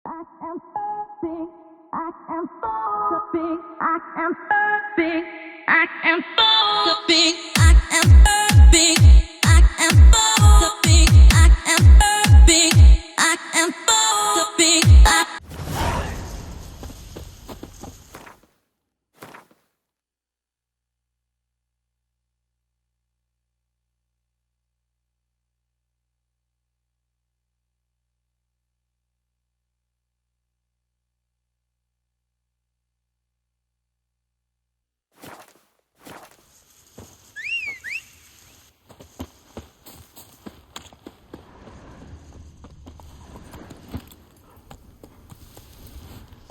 I am big. I am so big. I am big. I am so big. I am big. I am so big. I am big. I am so big.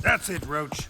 That's it, Roach.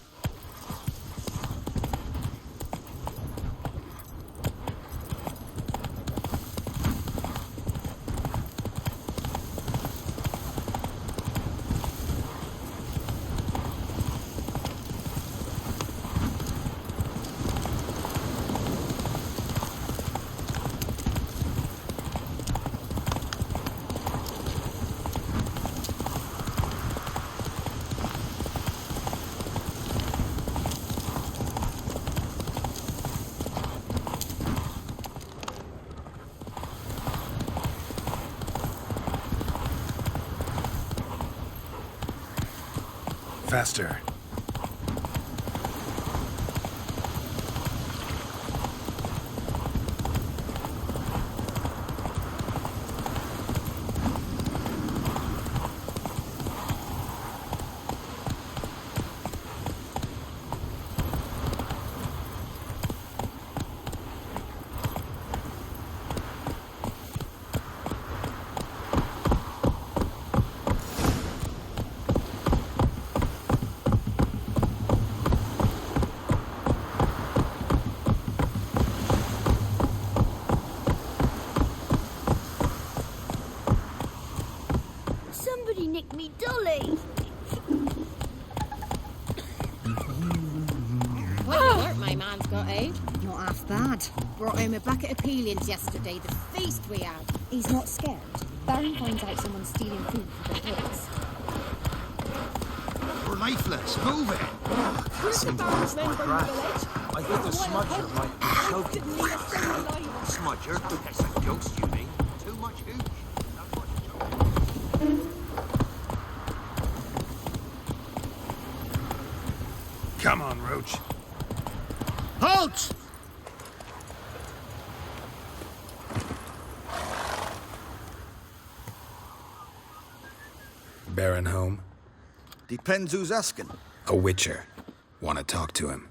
Faster. Somebody nicked me dolly. Well, work my man's got, eh? Not half bad. Brought home a bucket of peelings yesterday, the feast we had. He's not scared. Baron finds out someone's stealing food for the pigs. We're lifeless. Move it. Seems against my grasp. I think the smudger might be choking. Smudger? That's a ghost, you mean? Too much hooch. Come on, Roach. Halt! Baron home? Depends who's asking. A witcher. Want to talk to him.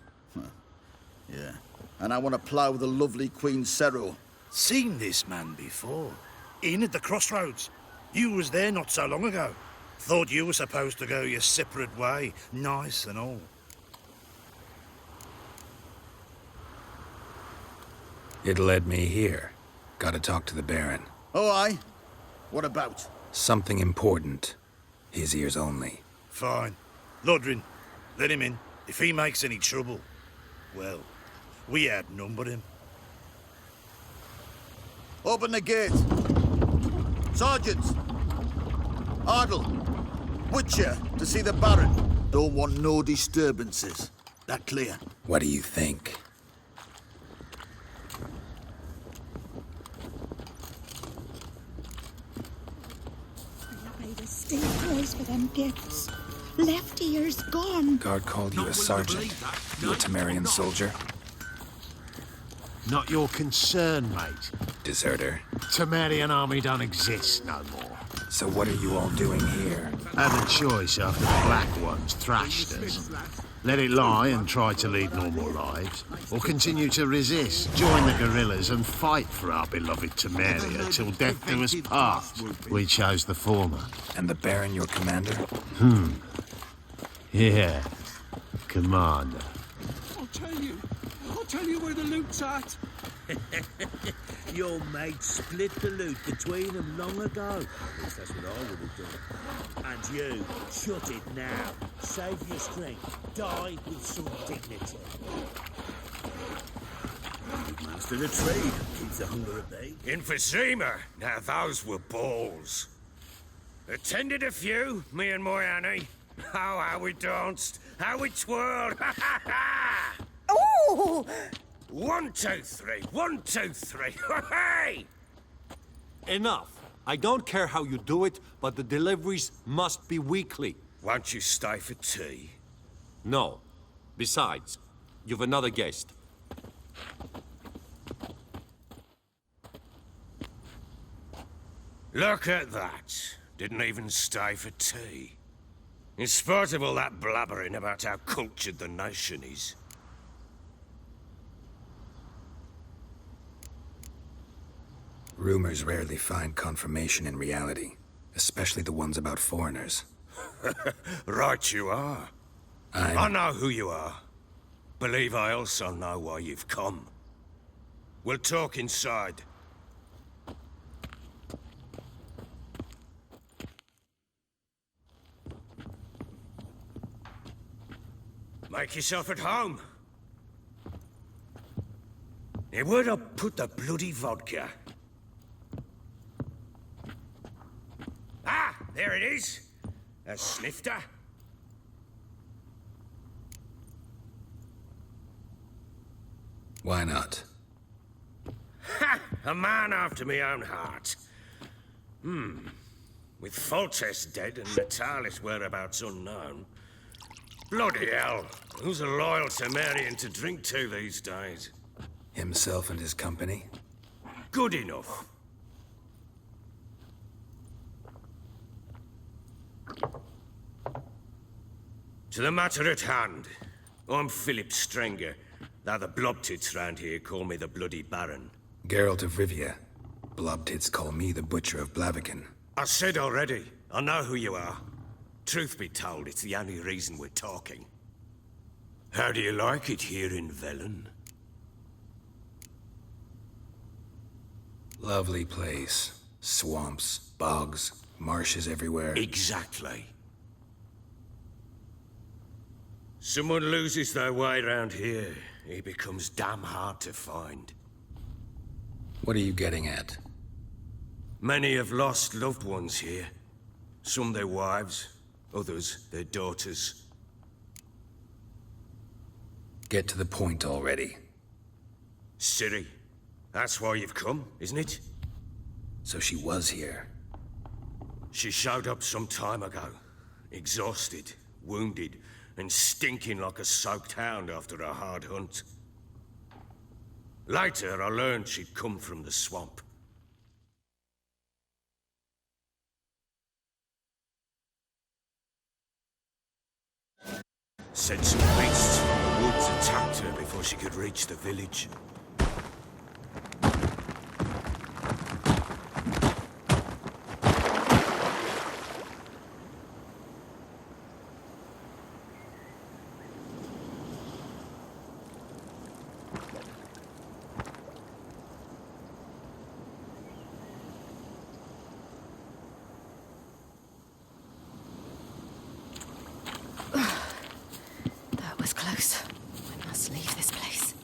Yeah. And I want to plough the lovely Queen Cero. Seen this man before. In at the crossroads. You was there not so long ago. Thought you were supposed to go your separate way. Nice and all. It led me here. Gotta talk to the Baron. Oh, aye? What about? Something important. His ears only. Fine. Lodrin, let him in. If he makes any trouble, well, we outnumber him. Open the gate. Sergeants! Ardle! Witcher, to see the Baron. Don't want no disturbances. That clear? What do you think? Stay close for them gifts. Left ear's gone. Guard called you a sergeant. You a Temerian soldier? Not your concern, mate. Deserter. Temerian army don't exist no more. So what are you all doing here? Had a choice after the Black Ones thrashed us. Let it lie and try to lead normal lives, or continue to resist, join the guerrillas and fight for our beloved Temeria till death do us part. We chose the former. And the Baron your commander? Yeah. Commander. I'll tell you where the loot's at. Your mate split the loot between them long ago. At least that's what I would have done. And you, shut it now. Save your strength. Die with some dignity. Good master the trade. Keeps the hunger at bay. Emphysema. Now those were balls. Attended a few, me and my Annie. how we danced, how we twirled. Oh! 1, 2, 3. 1, 2, 3. Hey! Enough. I don't care how you do it, but the deliveries must be weekly. Won't you stay for tea? No. Besides, you've another guest. Look at that. Didn't even stay for tea. In spite of all that blabbering about how cultured the nation is. Rumors rarely find confirmation in reality, especially the ones about foreigners. Right you are. I know who you are. Believe I also know why you've come. We'll talk inside. Make yourself at home. Now, where'd I put the bloody vodka? Ah, there it is. A snifter. Why not? Ha! A man after my own heart. With Foltest dead and Natalis' whereabouts unknown. Bloody hell. Who's a loyal Temerian to drink to these days? Himself and his company? Good enough. To the matter at hand. I'm Philip Strenger, though the blobtits round here call me the Bloody Baron. Geralt of Rivia. Blobtits call me the Butcher of Blaviken. I said already, I know who you are. Truth be told, it's the only reason we're talking. How do you like it here in Velen? Lovely place. Swamps, bogs, marshes everywhere. Exactly. Someone loses their way round here, he becomes damn hard to find. What are you getting at? Many have lost loved ones here. Some their wives, others their daughters. Get to the point already. Ciri, that's why you've come, isn't it? So she was here. She showed up some time ago. Exhausted, wounded, and stinking like a soaked hound after a hard hunt. Later, I learned she'd come from the swamp. Said some beasts from the woods attacked her before she could reach the village. That was close. I must leave this place.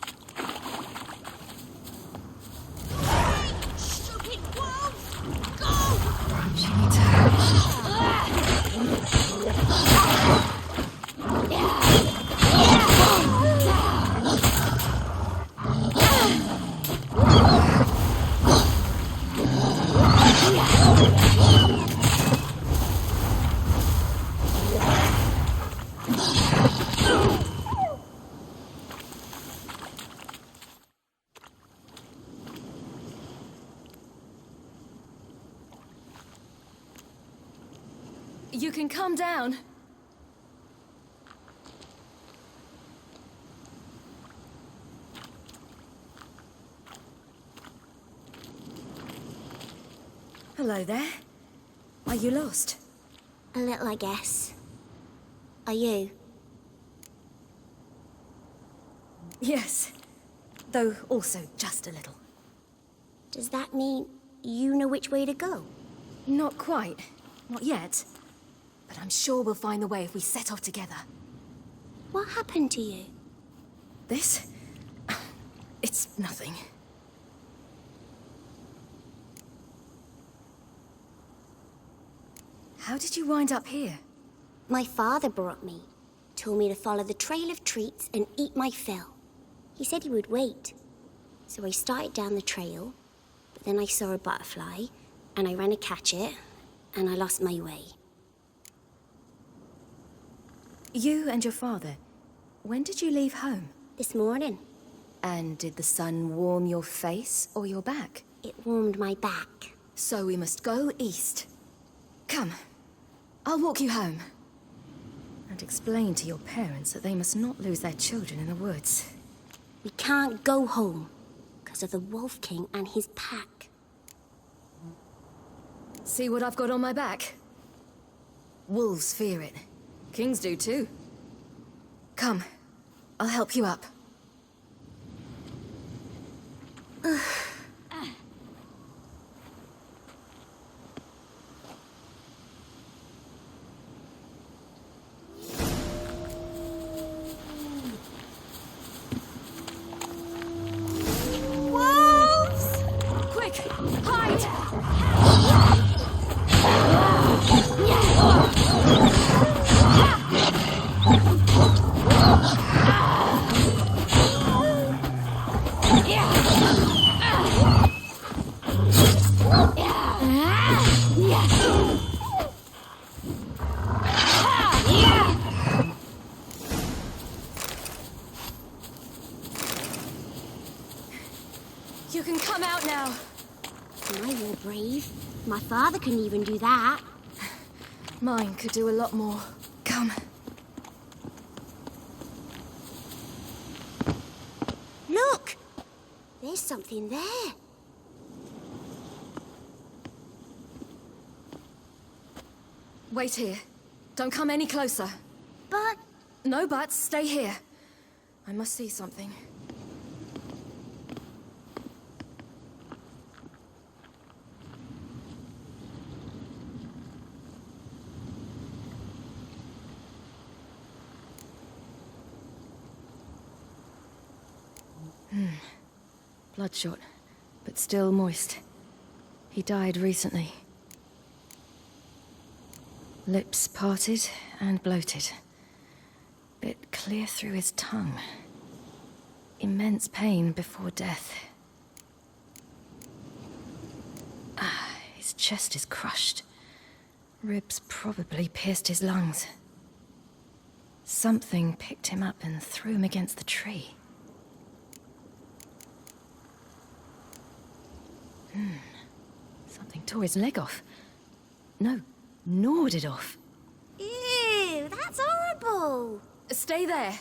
Stupid wolf! Go! She needs her. You can calm down. Hello there. Are you lost? A little, I guess. Are you? Yes. Though also just a little. Does that mean you know which way to go? Not quite. Not yet. But I'm sure we'll find the way if we set off together. What happened to you? This? It's nothing. How did you wind up here? My father brought me. Told me to follow the trail of treats and eat my fill. He said he would wait. So I started down the trail, but then I saw a butterfly, and I ran to catch it, and I lost my way. You and your father, when did you leave home? This morning. And did the sun warm your face or your back? It warmed my back. So we must go east. Come, I'll walk you home. And explain to your parents that they must not lose their children in the woods. We can't go home because of the Wolf King and his pack. See what I've got on my back? Wolves fear it. Kings do too. Come, I'll help you up. Wolves! Quick, hide! You can come out now. I were brave. My father couldn't even do that. Mine could do a lot more. Come. Look! There's something there. Wait here. Don't come any closer. But... No buts. Stay here. I must see something. Bloodshot, but still moist. He died recently. Lips parted and bloated. Bit clear through his tongue. Immense pain before death. His chest is crushed. Ribs probably pierced his lungs. Something picked him up and threw him against the tree. Something tore his leg off. No, gnawed it off. Ew, that's horrible. Stay there,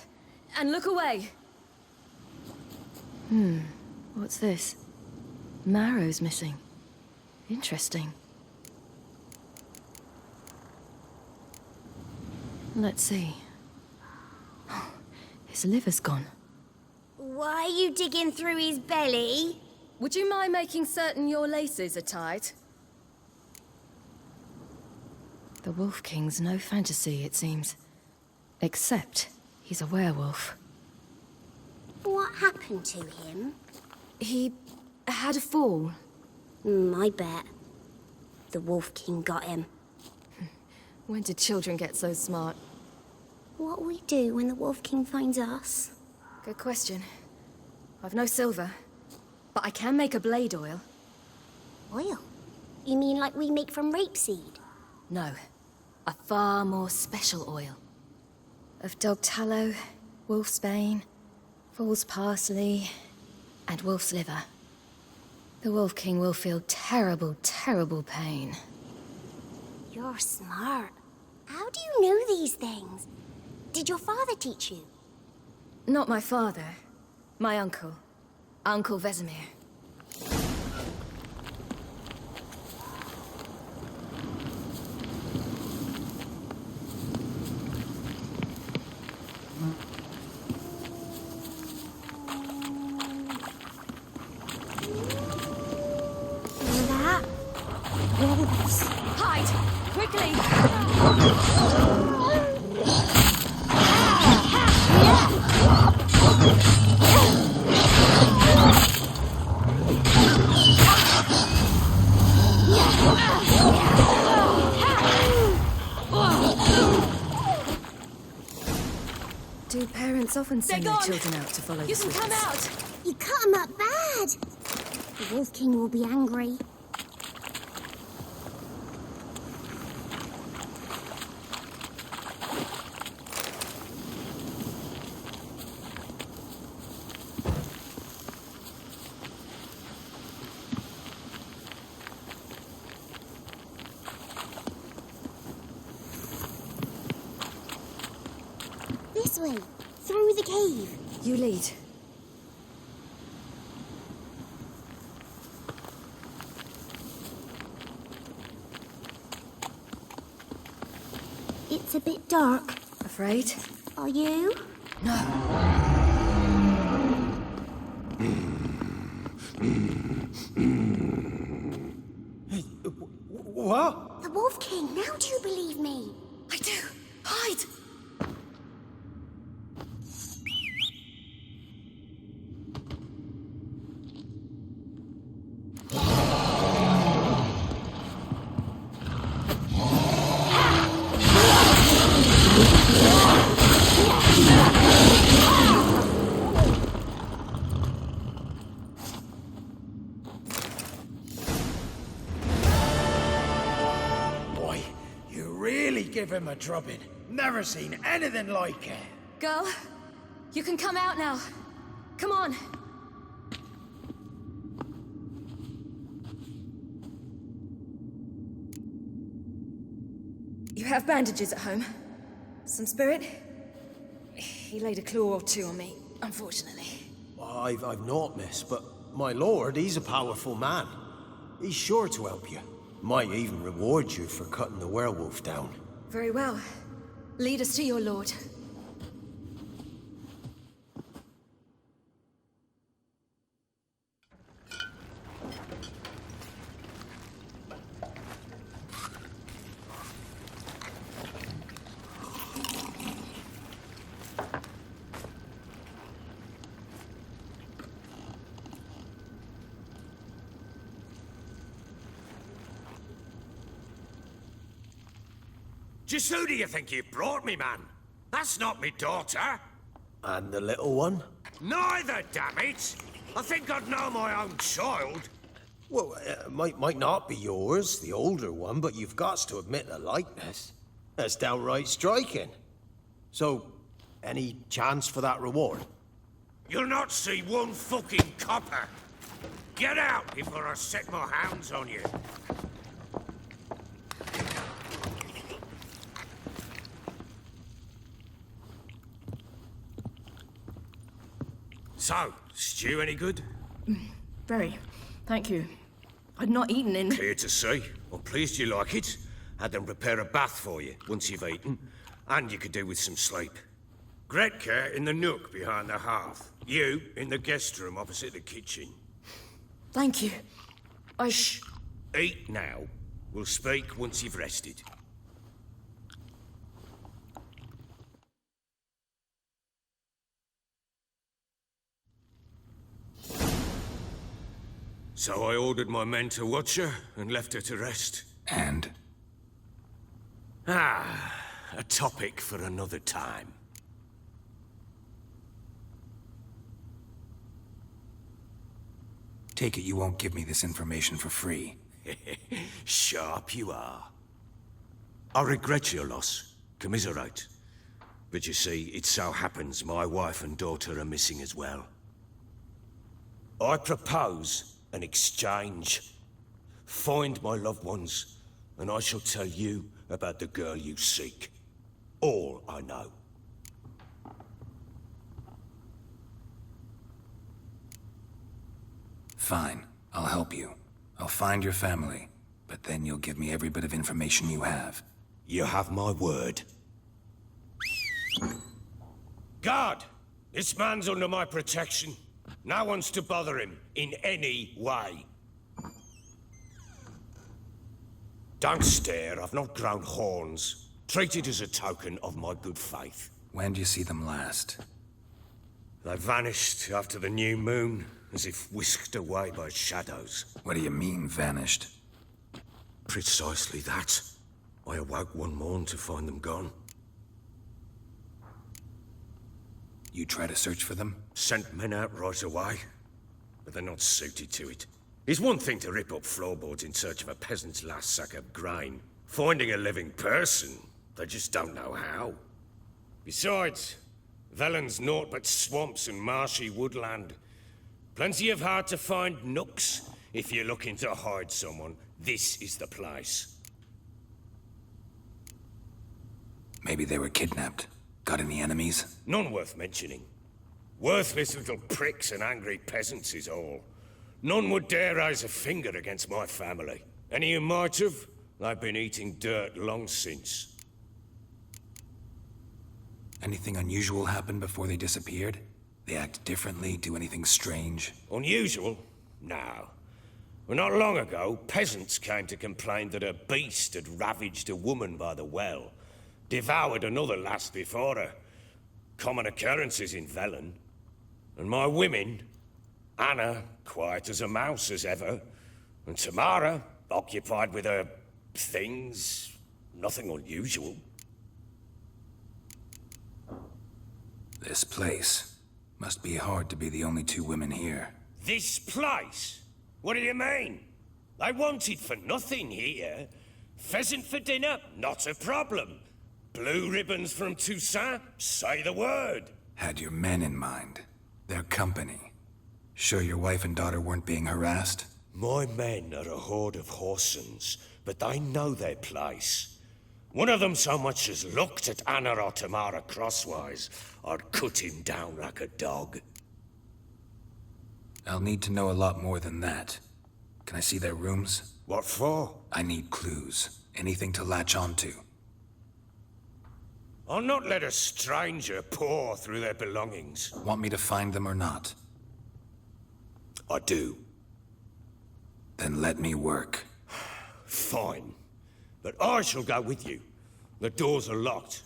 and look away. What's this? Marrow's missing. Interesting. Let's see. His liver's gone. Why are you digging through his belly? Would you mind making certain your laces are tied? The Wolf King's no fantasy, it seems. Except he's a werewolf. What happened to him? He had a fall. I bet. The Wolf King got him. When did children get so smart? What'll we do when the Wolf King finds us? Good question. I've no silver, but I can make a blade oil. Oil? You mean like we make from rapeseed? No, a far more special oil. Of dog tallow, wolf's bane, fool's parsley, and wolf's liver. The Wolf King will feel terrible, terrible pain. You're smart. How do you know these things? Did your father teach you? Not my father. My uncle. Uncle Vesemir. That? Wolves. Hide! Quickly! Do parents often send their children out to follow the You can come sweetness? out! You cut him up bad! The Wolf King will be angry. This way, through the cave. You lead. It's a bit dark. Afraid? Are you? No. What? The Wolf King, now do you believe me? I do. Hide! Boy, you really give him a drubbing. Never seen anything like it. Girl, you can come out now. Come on. You have bandages at home? Some spirit? He laid a claw or two on me, unfortunately. I've not, miss, but my lord, he's a powerful man. He's sure to help you. Might even reward you for cutting the werewolf down. Very well. Lead us to your lord. Just who do you think you brought me, man? That's not me daughter. And the little one? Neither, damn it! I think I'd know my own child. Well, might not be yours, the older one, but you've got to admit the likeness. That's downright striking. So, any chance for that reward? You'll not see one fucking copper. Get out before I set my hounds on you. So, stew any good? Very. Thank you. I'd not eaten in... Clear to see. I'm pleased you like it. Had them prepare a bath for you once you've eaten. And you could do with some sleep. Gretka in the nook behind the hearth. You in the guest room opposite the kitchen. Thank you. Shh. Eat now. We'll speak once you've rested. So I ordered my men to watch her and left her to rest. And? A topic for another time. Take it you won't give me this information for free. Sharp you are. I regret your loss. Commiserate. But you see, it so happens my wife and daughter are missing as well. I propose an exchange. Find my loved ones, and I shall tell you about the girl you seek. All I know. Fine. I'll help you. I'll find your family, but then you'll give me every bit of information you have. You have my word. Guard! This man's under my protection. No one's to bother him in any way. Don't stare, I've not grown horns. Treat it as a token of my good faith. When do you see them last? They vanished after the new moon, as if whisked away by shadows. What do you mean, vanished? Precisely that. I awoke one morn to find them gone. You try to search for them? Sent men out right away, but they're not suited to it. It's one thing to rip up floorboards in search of a peasant's last sack of grain. Finding a living person, they just don't know how. Besides, Velen's naught but swamps and marshy woodland. Plenty of hard-to-find nooks. If you're looking to hide someone, this is the place. Maybe they were kidnapped. Got any enemies? None worth mentioning. Worthless little pricks and angry peasants is all. None would dare raise a finger against my family. Any who might have, they've been eating dirt long since. Anything unusual happen before they disappeared? They act differently, do anything strange? Unusual? No. Well, not long ago, peasants came to complain that a beast had ravaged a woman by the well. Devoured another lass before her. Common occurrences in Velen. And my women, Anna, quiet as a mouse as ever, and Tamara, occupied with her things, nothing unusual. This place. Must be hard to be the only two women here. This place? What do you mean? I wanted for nothing here. Pheasant for dinner? Not a problem. Blue ribbons from Toussaint? Say the word. Had your men in mind. Their company. Sure your wife and daughter weren't being harassed? My men are a horde of whoresons, but they know their place. One of them so much as looked at Anna or Tamara crosswise, I'd cut him down like a dog. I'll need to know a lot more than that. Can I see their rooms? What for? I need clues. Anything to latch onto. I'll not let a stranger pore through their belongings. Want me to find them or not? I do. Then let me work. Fine. But I shall go with you. The doors are locked.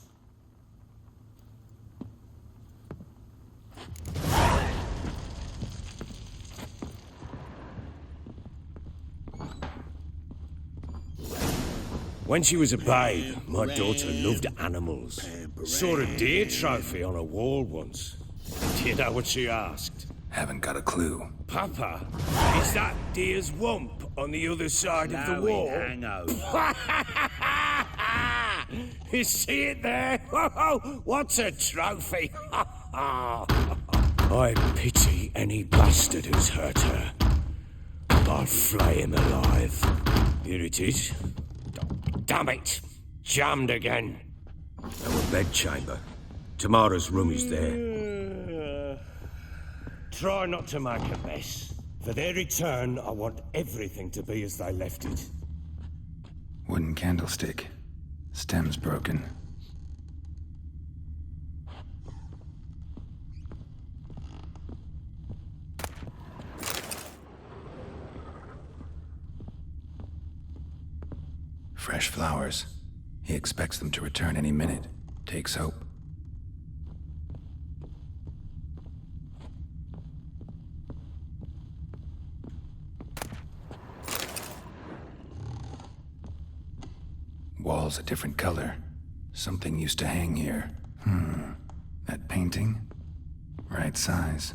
When she was a babe, my daughter loved animals. Saw a deer trophy on a wall once. Do you know what she asked? Haven't got a clue. Papa, is that deer's wump on the other side of the wall? You see it there? What's a trophy? I pity any bastard who's hurt her. I'll flay him alive. Here it is. Damn it! Jammed again. Our bedchamber. Tamara's room is there. Try not to make a mess. For their return, I want everything to be as they left it. Wooden candlestick. Stem's broken. Fresh flowers. He expects them to return any minute. Takes hope. Wall's a different color. Something used to hang here. That painting? Right size.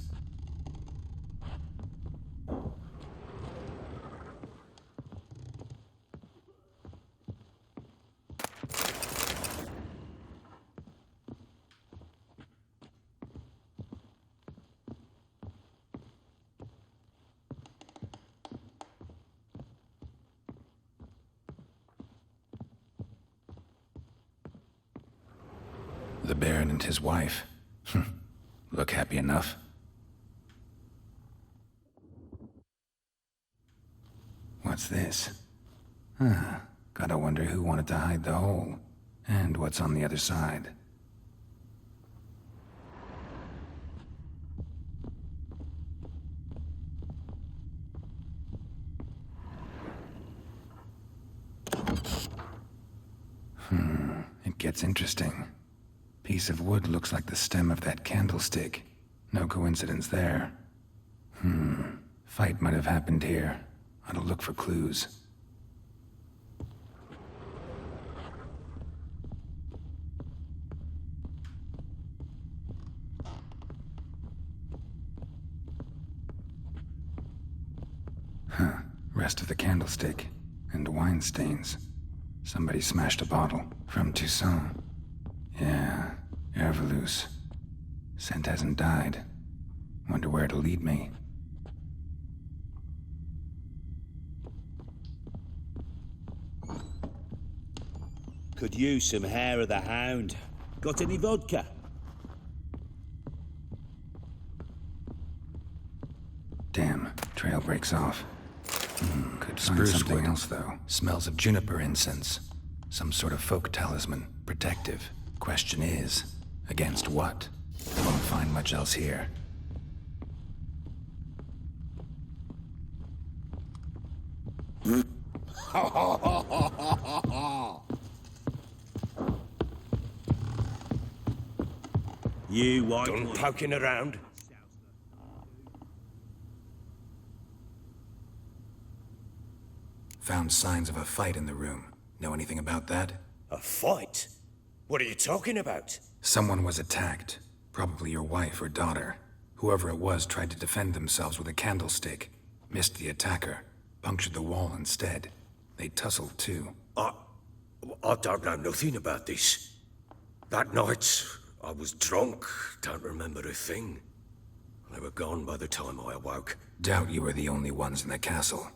The Baron and his wife. Look happy enough. What's this? Gotta wonder who wanted to hide the hole. And what's on the other side. It gets interesting. Piece of wood looks like the stem of that candlestick. No coincidence there. Fight might have happened here. I'll look for clues. rest of the candlestick, and wine stains. Somebody smashed a bottle from Toussaint. Yeah, Herveloos. Scent hasn't died. Wonder where it'll lead me. Could use some hair of the hound. Got any vodka? Damn, trail breaks off. Could find something else, though. Smells of juniper incense. Some sort of folk talisman. Protective. Question is, against what? Won't find much else here. You white Done boy. poking around? Found signs of a fight in the room. Know anything about that? A fight? What are you talking about? Someone was attacked. Probably your wife or daughter. Whoever it was tried to defend themselves with a candlestick. Missed the attacker. Punctured the wall instead. They tussled too. I don't know nothing about this. That night, I was drunk. Don't remember a thing. They were gone by the time I awoke. Doubt you were the only ones in the castle.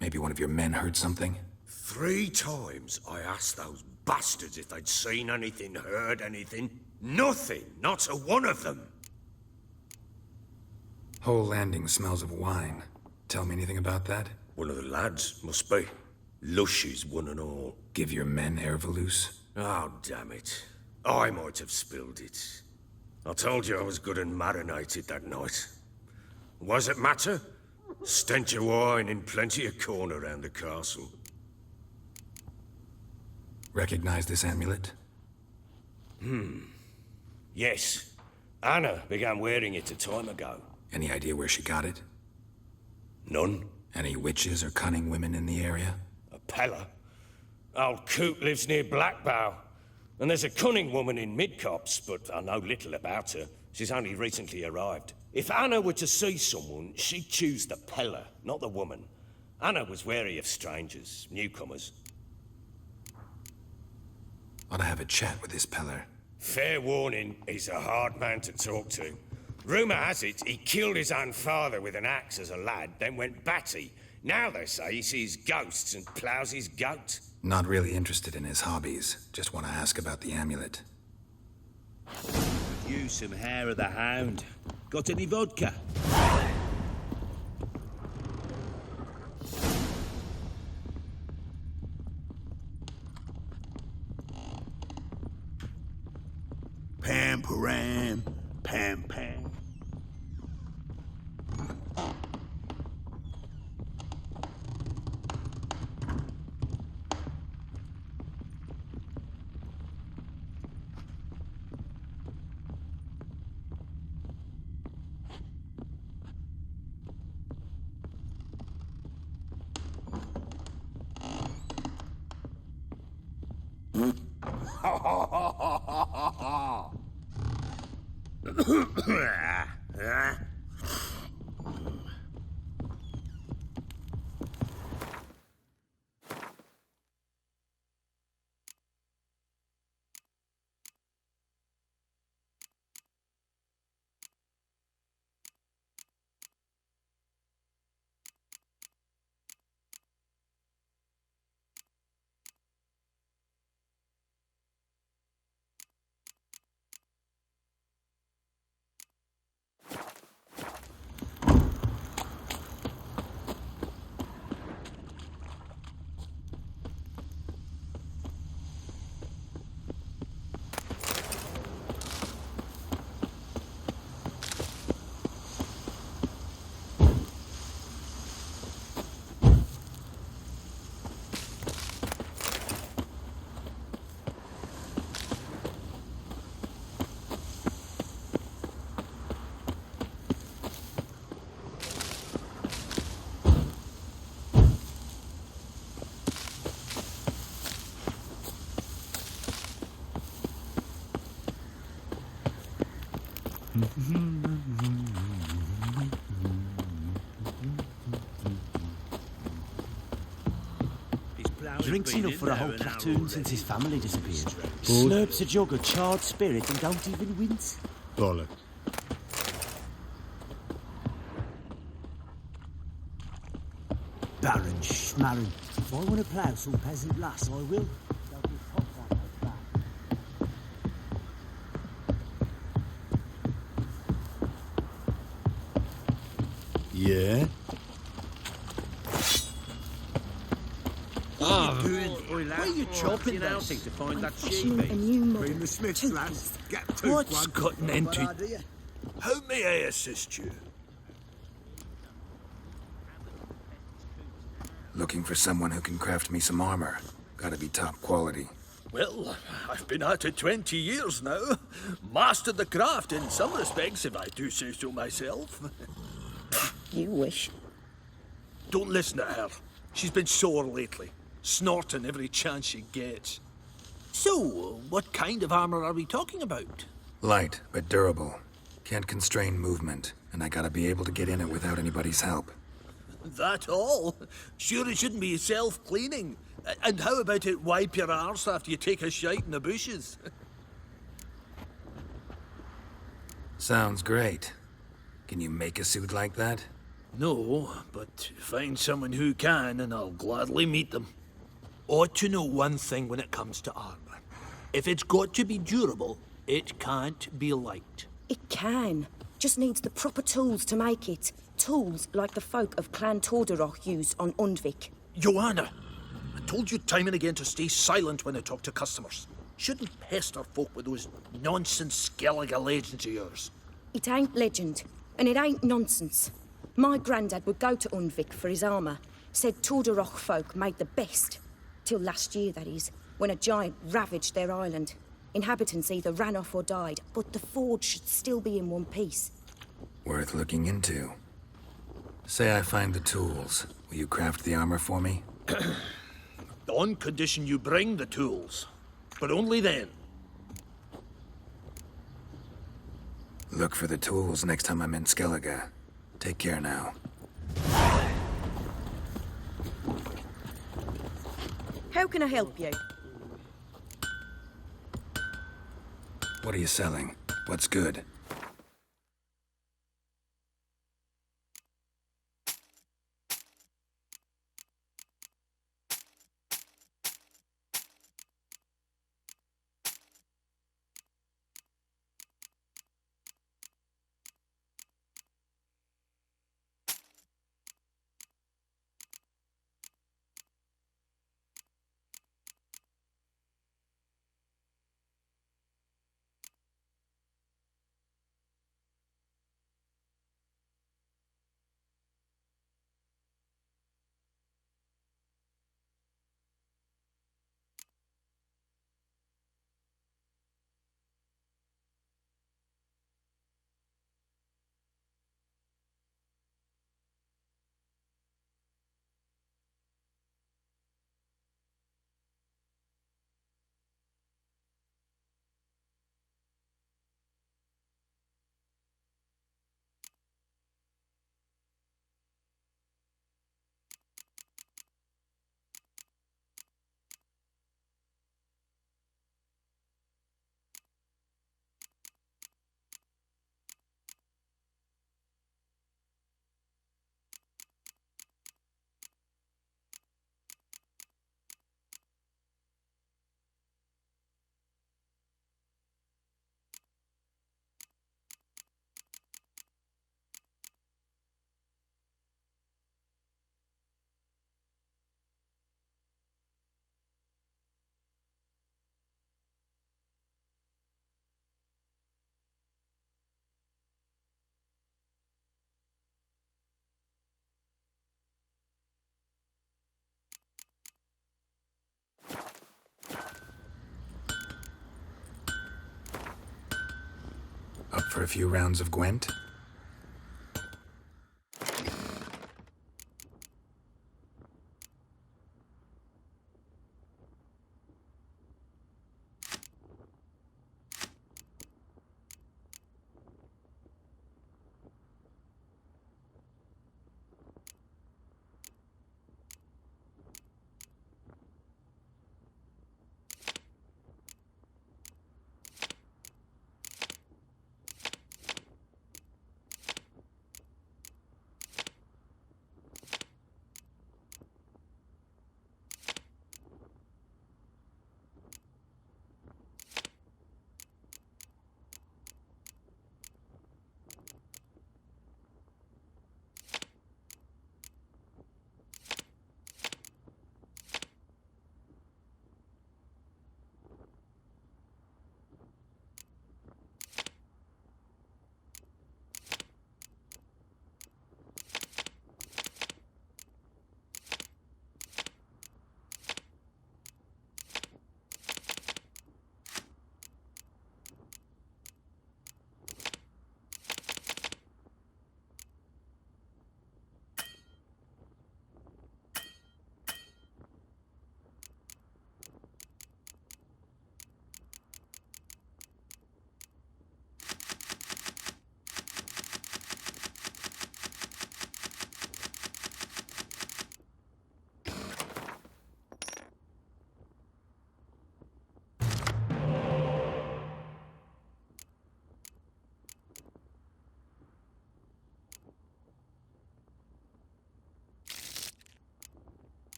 Maybe one of your men heard something? 3 times I asked those bastards if they'd seen anything, heard anything. Nothing! Not a one of them! Whole landing smells of wine. Tell me anything about that? One of the lads, must be. Lushes, one and all. Give your men Herveloos? Oh, damn it. I might have spilled it. I told you I was good and marinated that night. Was it matter? Stench of wine in plenty of corn around the castle. Recognize this amulet? Yes. Anna began wearing it a time ago. Any idea where she got it? None. Any witches or cunning women in the area? A Pella. Old Coot lives near Blackbow. And there's a cunning woman in Midcopse, but I know little about her. She's only recently arrived. If Anna were to see someone, she'd choose the Pella, not the woman. Anna was wary of strangers, newcomers. Ought to have a chat with this Peller. Fair warning, he's a hard man to talk to. Rumour has it he killed his own father with an axe as a lad, then went batty. Now they say he sees ghosts and ploughs his goat. Not really interested in his hobbies. Just want to ask about the amulet. Use some hair of the hound. Got any vodka? Pam, param, pam, pam. Drinks enough for a whole platoon since his family disappeared. Slurps a jug of charred spirit and don't even wince. Bollock. Baron Schmarren. If I want to plough some peasant lass, I will. Yeah? Why are you chopping this? To find that Fashioning a new model. Bring the Smiths, lads. Get to What's cutting into? How may I assist you? Looking for someone who can craft me some armor. Gotta be top quality. Well, I've been at it 20 years now. Mastered the craft in some respects, if I do say so myself. You wish. Don't listen to her. She's been sore lately, snorting every chance she gets. So, what kind of armor are we talking about? Light, but durable. Can't constrain movement, and I gotta be able to get in it without anybody's help. That all? Sure it shouldn't be self-cleaning. And how about it wipe your arse after you take a shite in the bushes? Sounds great. Can you make a suit like that? No, but find someone who can and I'll gladly meet them. Ought to know one thing when it comes to armor. If it's got to be durable, it can't be light. It can. Just needs the proper tools to make it. Tools like the folk of Clan Torderoch use on Undvik. Joanna, I told you time and again to stay silent when I talk to customers. Shouldn't pester folk with those nonsense Skellige legends of yours. It ain't legend, and it ain't nonsense. My granddad would go to Undvik for his armour. Said Torderoch folk made the best. Till last year, that is, when a giant ravaged their island. Inhabitants either ran off or died, but the forge should still be in one piece. Worth looking into. Say I find the tools. Will you craft the armor for me? On condition you bring the tools. But only then. Look for the tools next time I'm in Skellige. Take care now. How can I help you? What are you selling? What's good? Up for a few rounds of Gwent?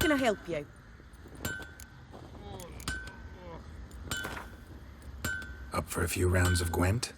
can I help you? Up for a few rounds of Gwent?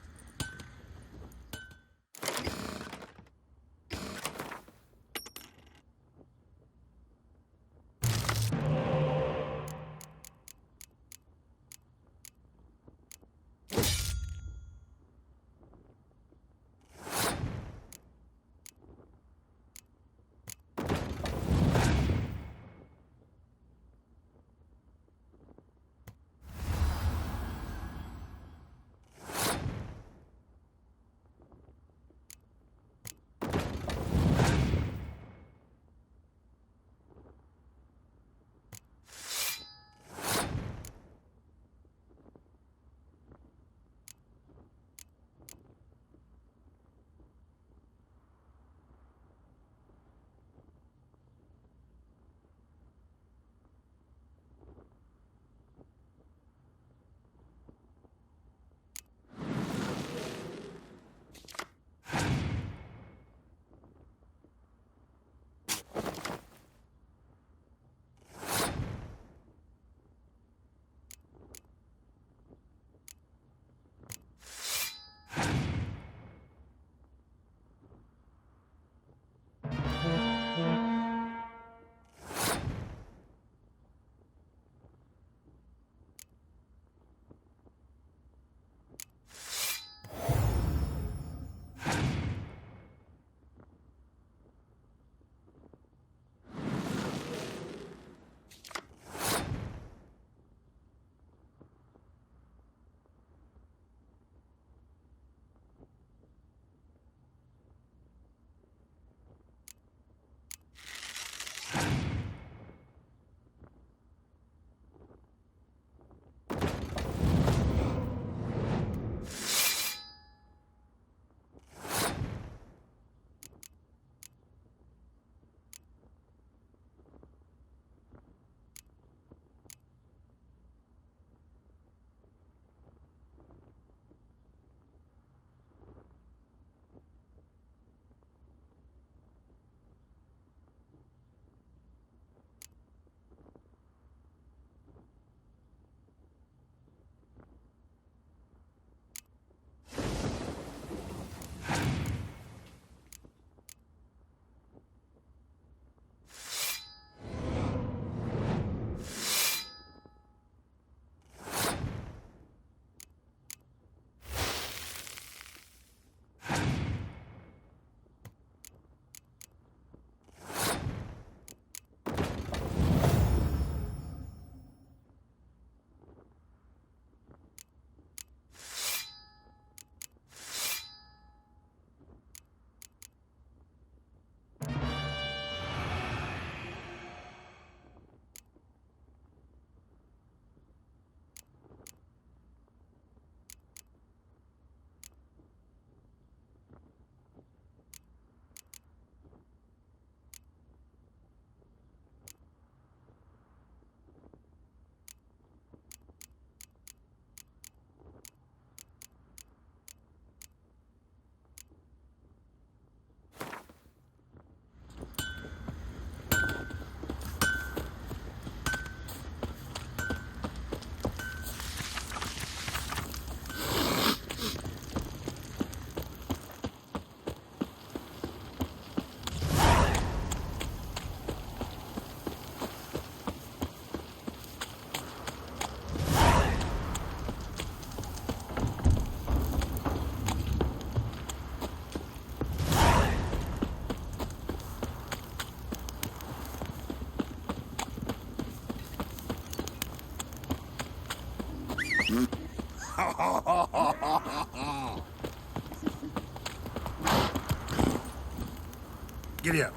Giddy up.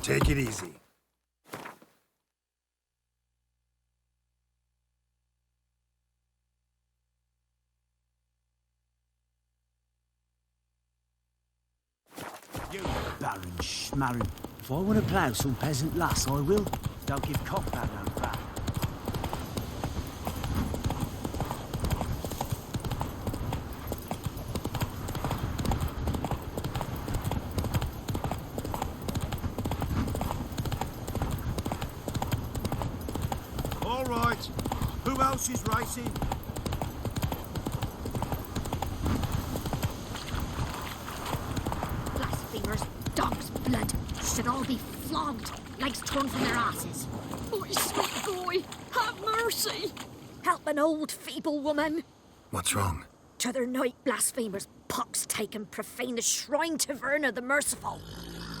Take it easy. You barren schmarren. If I want to plough some peasant lass, I will. Don't give cock that no back. horses racing. Blasphemers, dog's blood, should all be flogged, legs torn from their asses. Oh, sweet boy, have mercy. Help an old, feeble woman. What's wrong? T'other night, blasphemers, pox taken, profane the shrine to Verna the Merciful.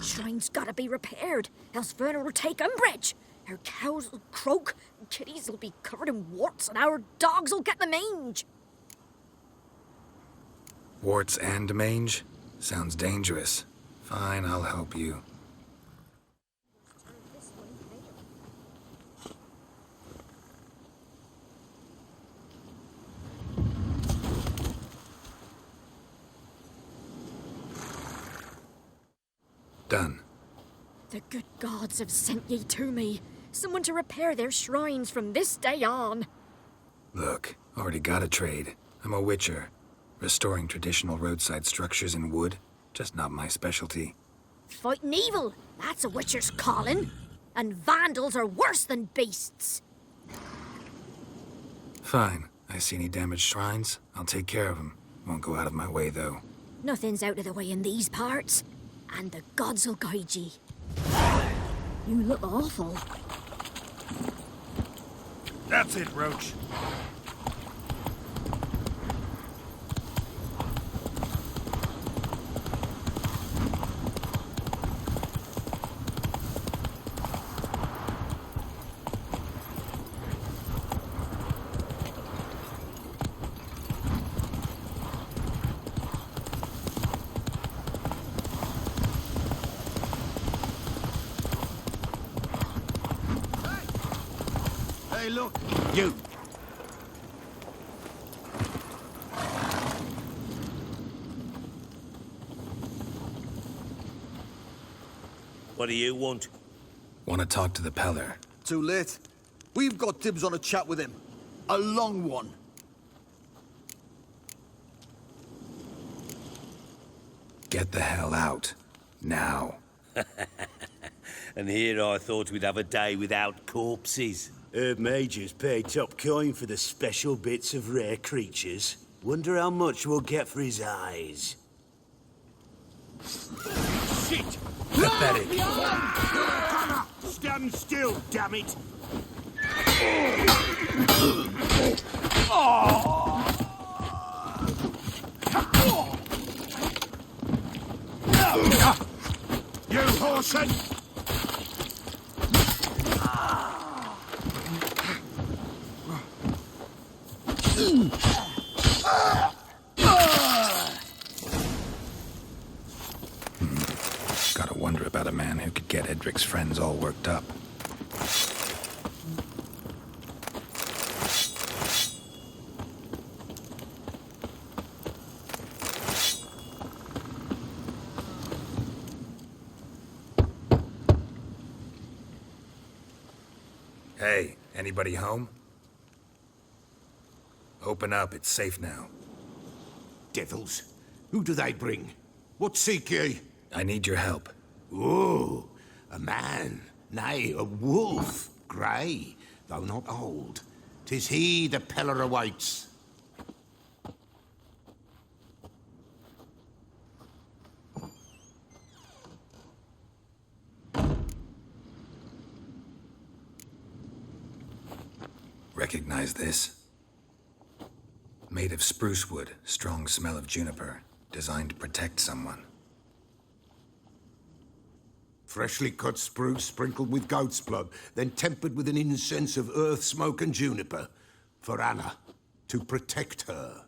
Shrine's gotta be repaired, else Verna will take umbrage. Our cows will croak, and kitties will be covered in warts, and our dogs will get the mange. Warts and mange? Sounds dangerous. Fine, I'll help you. Done. The good gods have sent ye to me. Someone to repair their shrines from this day on. Look, already got a trade. I'm a witcher. Restoring traditional roadside structures in wood, just not my specialty. Fighting evil, that's a witcher's calling. And vandals are worse than beasts. Fine. I see any damaged shrines, I'll take care of them. Won't go out of my way, though. Nothing's out of the way in these parts. And the gods will guide ye. You look awful. That's it, Roach. Hey, look, you. What do you want? Want to talk to the Peller. Too late. We've got dibs on a chat with him. A long one. Get the hell out. Now. And here I thought we'd have a day without corpses. Majors pay top coin for the special bits of rare creatures. Wonder how much we'll get for his eyes. Shit! Pathetic. Stand still, damn it! You horsehead! Gotta wonder about a man who could get Edric's friends all worked up. Hey, anybody home? Open up, it's safe now. Devils, who do they bring? What seek ye? I need your help. Oh, a man, nay, a wolf, grey, though not old. 'Tis he the Peller awaits. Recognize this? Made of spruce wood, strong smell of juniper, designed to protect someone. Freshly cut spruce sprinkled with goat's blood, then tempered with an incense of earth, smoke and juniper. For Anna, to protect her.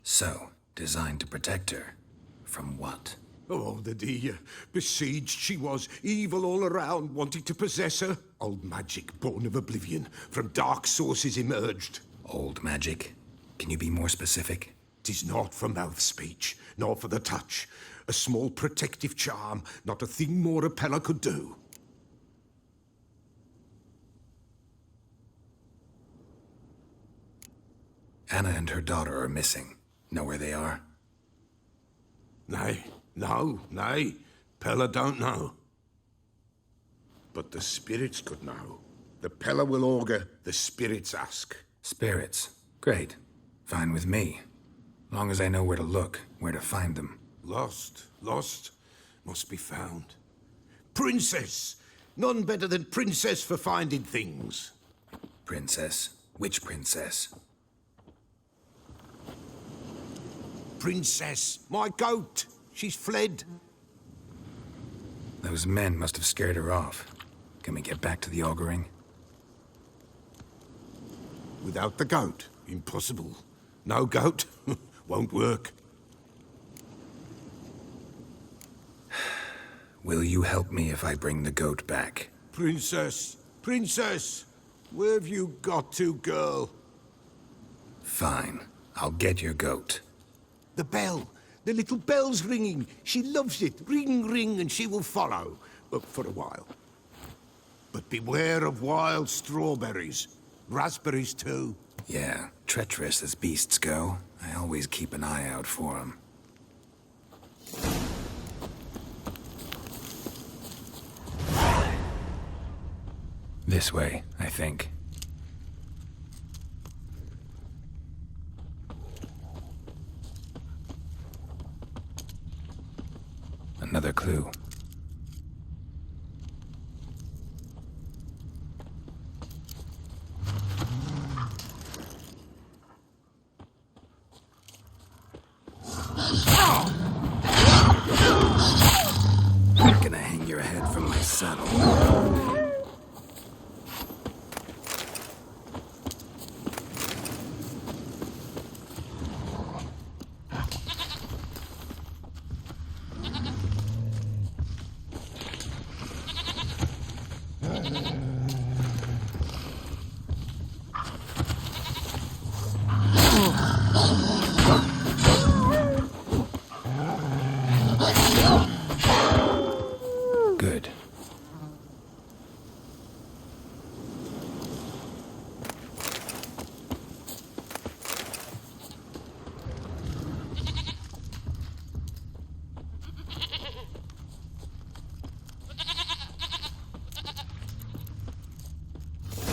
So, designed to protect her. From what? Oh, the dear. Besieged she was, evil all around, wanting to possess her. Old magic, born of oblivion, from dark sources emerged. Old magic? Can you be more specific? 'Tis not for mouth speech, nor for the touch. A small protective charm, not a thing more a Peller could do. Anna and her daughter are missing. Know where they are? Nay, Peller don't know. But the spirits could know. The Peller will augur, the spirits ask. Spirits. Great. Fine with me. Long as I know where to look, where to find them. Lost, must be found. Princess! None better than Princess for finding things. Princess? Which princess? Princess, my goat. She's fled. Those men must have scared her off. Can we get back to the auguring? Without the goat, impossible. No goat, won't work. Will you help me if I bring the goat back? Princess, where have you got to, girl? Fine. I'll get your goat. The bell. The little bell's ringing. She loves it. Ring, ring, and she will follow. For a while. But beware of wild strawberries. Raspberries, too. Yeah, treacherous as beasts go. I always keep an eye out for them. This way, I think. Another clue. I'm gonna hang your head from my saddle. Good.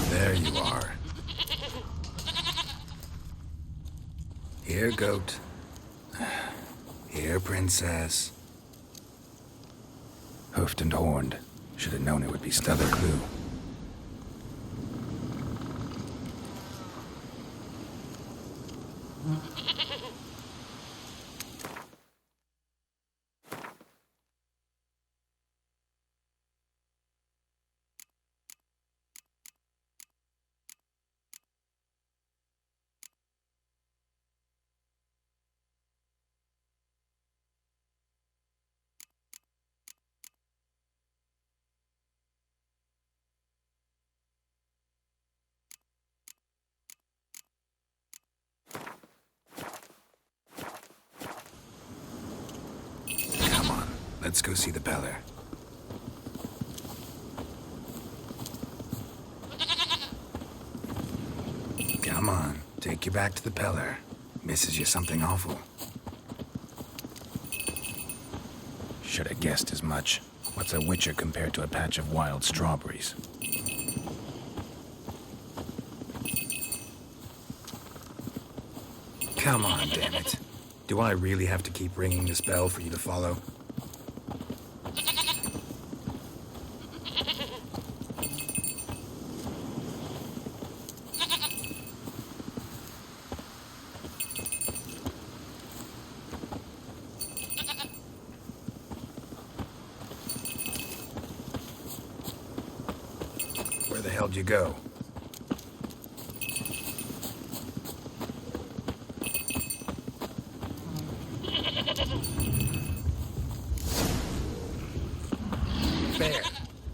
There you are. Here, goat. Here, princess. Hoofed and horned. Should have known it would be another clue. Let's go see the Peller. Come on, take you back to the Peller. Misses you something awful. Should have guessed as much. What's a witcher compared to a patch of wild strawberries? Come on, damn it. Do I really have to keep ringing this bell for you to follow? Where the hell did you go?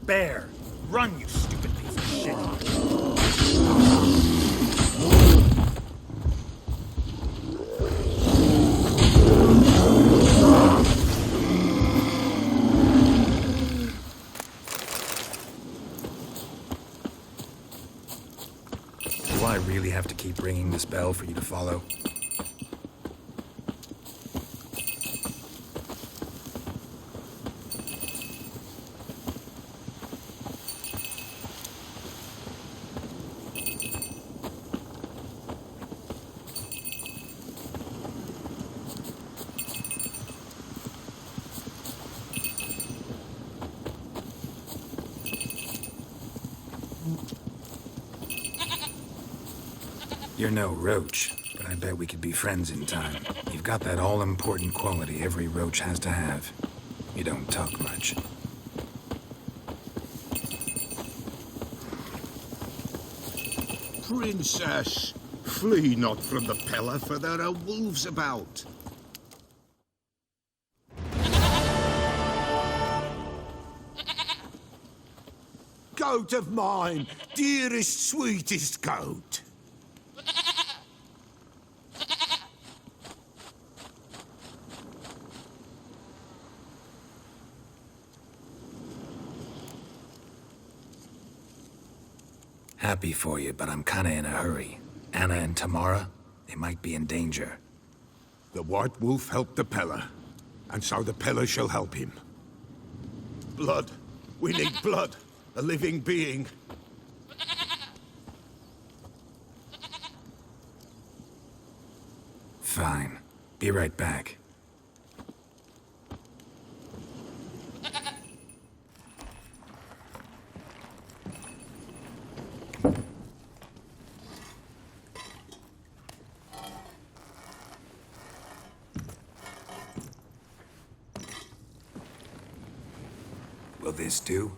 Bear! Run, you stupid piece of shit! Do I really have to keep ringing this bell for you to follow? You're no roach, but I bet we could be friends in time. You've got that all-important quality every roach has to have. You don't talk much. Princess, flee not from the Pella, for there are wolves about. Goat of mine, dearest, sweetest goat. Happy for you, but I'm kinda in a hurry. Anna and Tamara, they might be in danger. The White Wolf helped the Pella, and so the Pella shall help him. Blood. We need blood. A living being. Fine. Be right back. Will this do?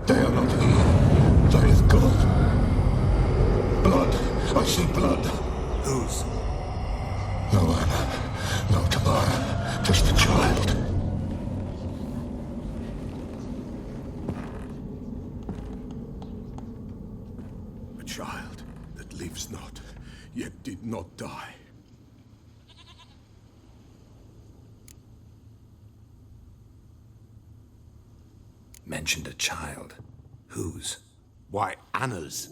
They are not here. There is God. Blood. I see blood. Whose? No Anna. No Tamara. Just the child. A child that lives not, yet did not die. Mentioned a child. Whose? Why, Anna's.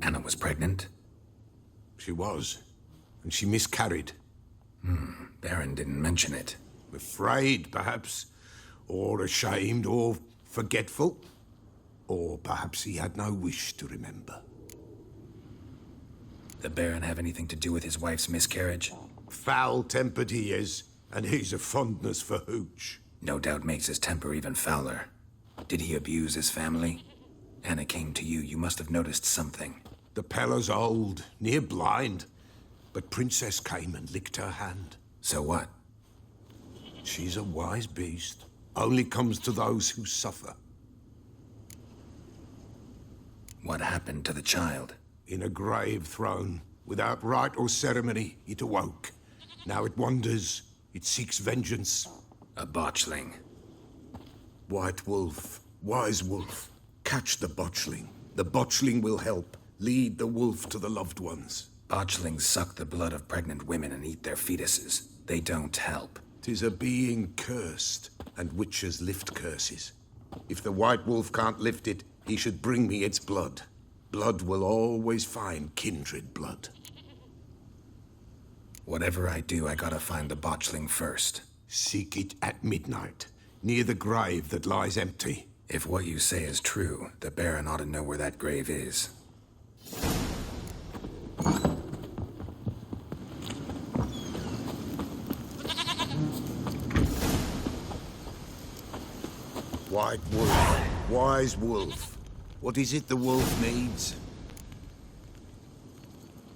Anna was pregnant? She was. And she miscarried. Baron didn't mention it. Afraid, perhaps. Or ashamed, or forgetful. Or perhaps he had no wish to remember. The Baron have anything to do with his wife's miscarriage? Foul-tempered he is, and he's a fondness for hooch. No doubt makes his temper even fouler. Did he abuse his family? Anna came to you. You must have noticed something. The Pella's old, near blind. But Princess came and licked her hand. So what? She's a wise beast. Only comes to those who suffer. What happened to the child? In a grave thrown. Without rite or ceremony, it awoke. Now it wanders. It seeks vengeance. A botchling. White Wolf, Wise Wolf, catch the botchling. The botchling will help. Lead the wolf to the loved ones. Botchlings suck the blood of pregnant women and eat their fetuses. They don't help. 'Tis a being cursed, and witches lift curses. If the White Wolf can't lift it, he should bring me its blood. Blood will always find kindred blood. Whatever I do, I gotta find the botchling first. Seek it at midnight, near the grave that lies empty. If what you say is true, the Baron ought to know where that grave is. White Wolf, Wise Wolf. What is it the wolf needs?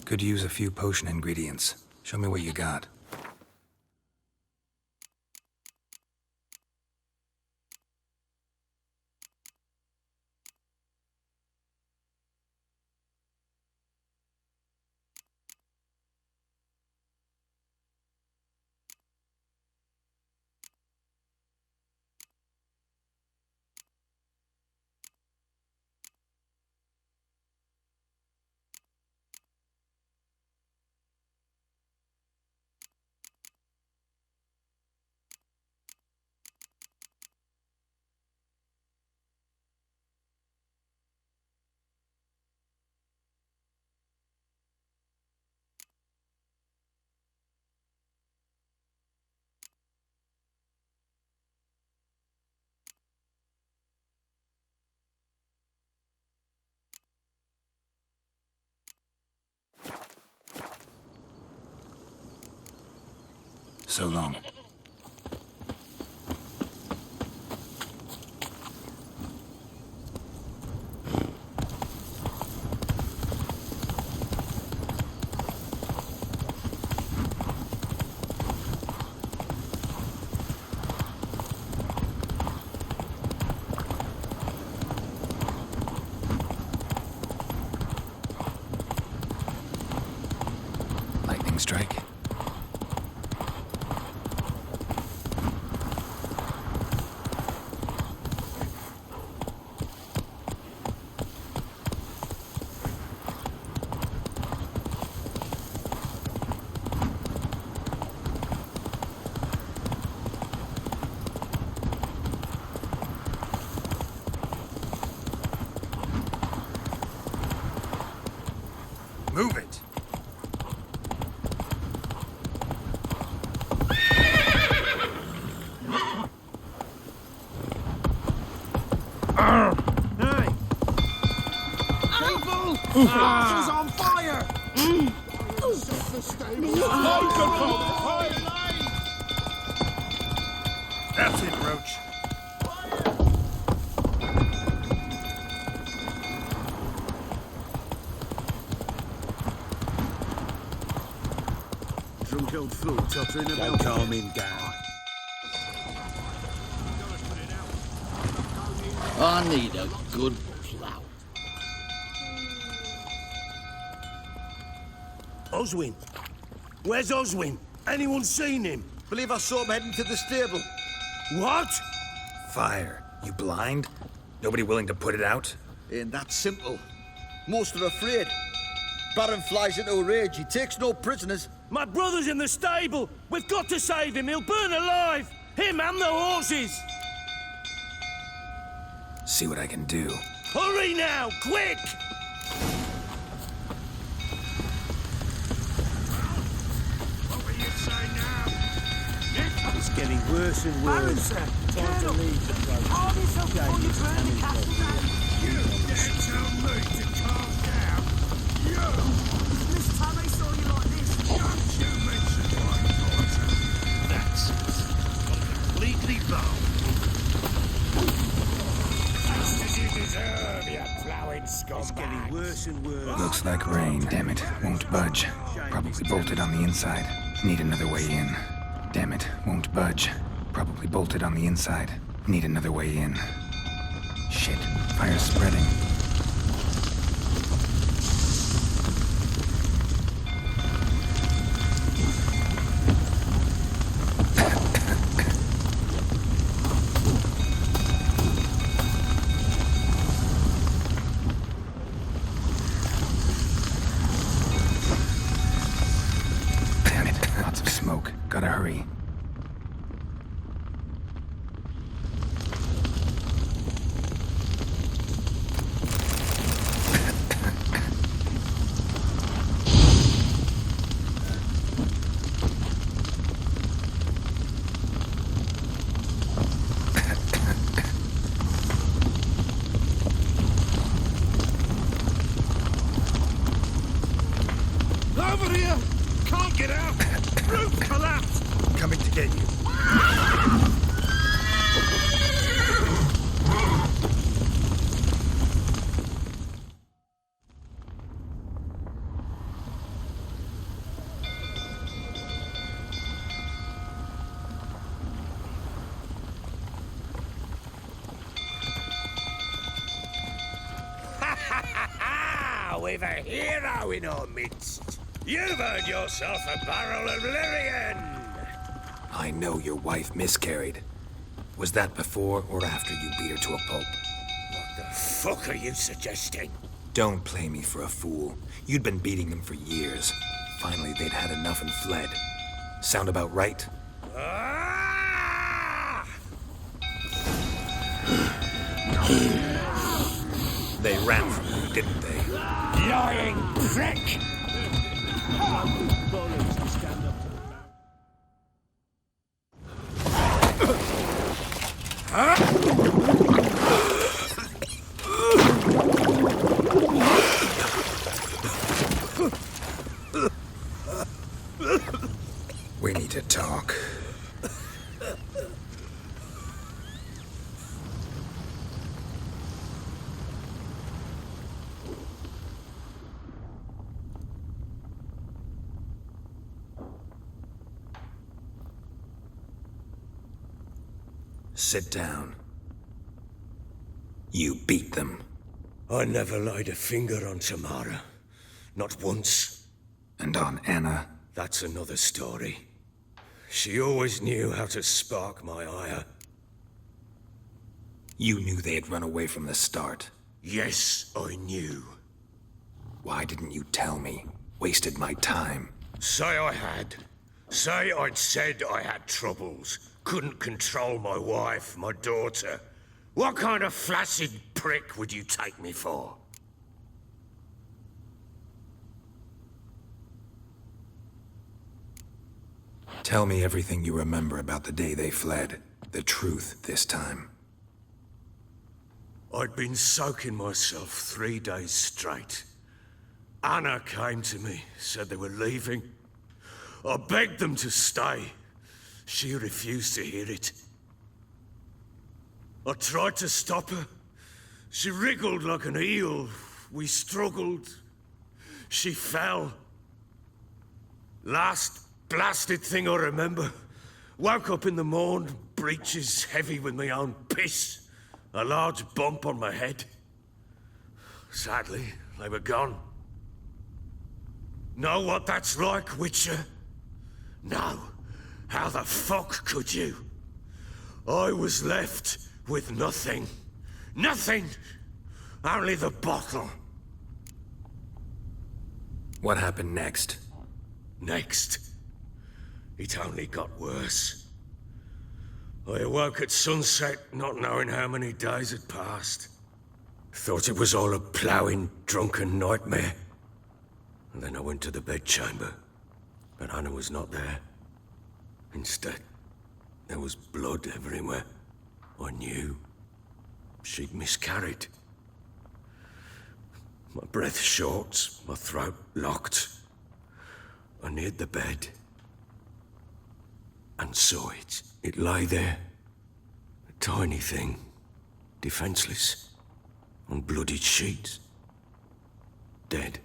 Could use a few potion ingredients. Show me what you got. so long. Lightning strike. Move it. Hey! People! She's on fire! That's it, Roach. Drunk old fool tottering about. Calm him down. I need a good plough. Oswin. Where's Oswin? Anyone seen him? Believe I saw him heading to the stable. What? Fire. You blind? Nobody willing to put it out? Ain't that simple. Most are afraid. Baron flies into a rage. He takes no prisoners. My brother's in the stable. We've got to save him. He'll burn alive. Him and the horses. See what I can do. Hurry now, quick! What will you say now? It's getting worse and worse. Time to leave the place. James and his body. You dare tell me to calm down? You! This time I saw you like this. Don't you mention my daughter. That's completely wrong. Just as you deserve, you plowing scumbag. It's getting worse and worse. Looks like rain. Damn it. Won't budge. Probably bolted on the inside. Need another way in. Damn it. Won't budge. Probably bolted on the inside. Need another way in. Shit. Fire's spreading. Damn it. Lots of smoke. Gotta hurry. Over here! Can't get out! Roof collapsed! Coming to get you. We've a hero in our midst. You've earned yourself a barrel of Lyrian. I know your wife miscarried. Was that before or after you beat her to a pulp? What the fuck are you suggesting? Don't play me for a fool. You'd been beating them for years. Finally, they'd had enough and fled. Sound about right? They ran from you, didn't they? Lying prick! We need to talk. Sit down. You beat them. I never laid a finger on Tamara. Not once. And on Anna? That's another story. She always knew how to spark my ire. You knew they'd run away from the start. Yes, I knew. Why didn't you tell me? Wasted my time. Say I had. Say I'd said I had troubles. Couldn't control my wife, my daughter. What kind of flaccid prick would you take me for? Tell me everything you remember about the day they fled. The truth this time. I'd been soaking myself 3 days straight. Anna came to me, said they were leaving. I begged them to stay. She refused to hear it. I tried to stop her. She wriggled like an eel. We struggled. She fell. Last blasted thing I remember. Woke up in the morn, breeches heavy with my own piss. A large bump on my head. Sadly, they were gone. Know what that's like, Witcher? No. How the fuck could you? I was left with nothing. Nothing! Only the bottle. What happened next? Next? It only got worse. I awoke at sunset, not knowing how many days had passed. Thought it was all a ploughing, drunken nightmare. And then I went to the bedchamber, but Anna was not there. Instead, there was blood everywhere. I knew. She'd miscarried. My breath short, my throat locked. I neared the bed and saw it. It lay there, a tiny thing, defenseless, on bloodied sheets, dead.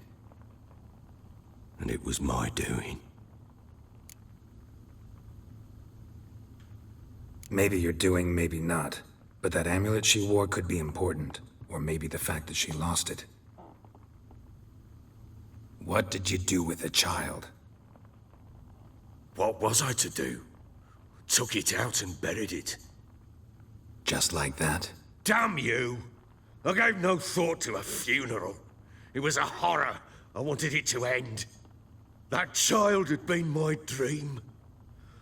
And it was my doing. Maybe you're doing, maybe not. But that amulet she wore could be important. Or maybe the fact that she lost it. What did you do with the child? What was I to do? Took it out and buried it. Just like that? Damn you! I gave no thought to a funeral. It was a horror. I wanted it to end. That child had been my dream.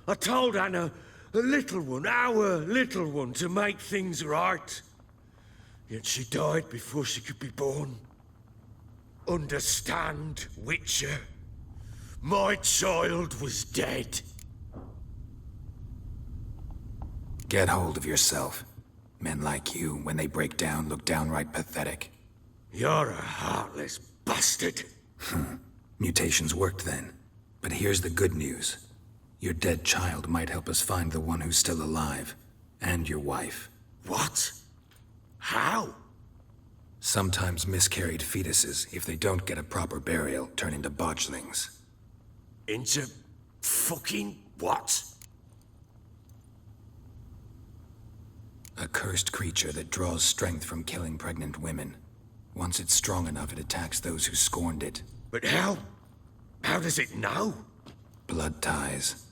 I told Anna, a little one, our little one, to make things right. Yet she died before she could be born. Understand, Witcher? My child was dead. Get hold of yourself. Men like you, when they break down, look downright pathetic. You're a heartless bastard. Mutations worked then. But here's the good news. Your dead child might help us find the one who's still alive. And your wife. What? How? Sometimes miscarried fetuses, if they don't get a proper burial, turn into botchlings. Into fucking what? A cursed creature that draws strength from killing pregnant women. Once it's strong enough, it attacks those who scorned it. But how? How does it know? Blood ties.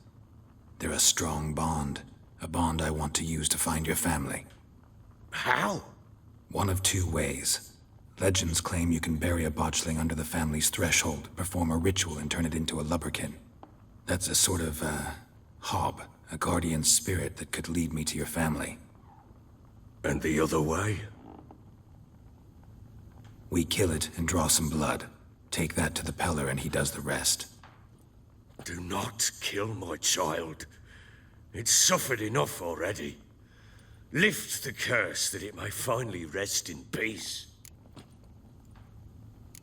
They're a strong bond. A bond I want to use to find your family. How? One of two ways. Legends claim you can bury a botchling under the family's threshold, perform a ritual, and turn it into a lubberkin. That's a sort of, hob, a guardian spirit that could lead me to your family. And the other way? We kill it and draw some blood. Take that to the Peller and he does the rest. Do not kill my child. It's suffered enough already. Lift the curse that it may finally rest in peace.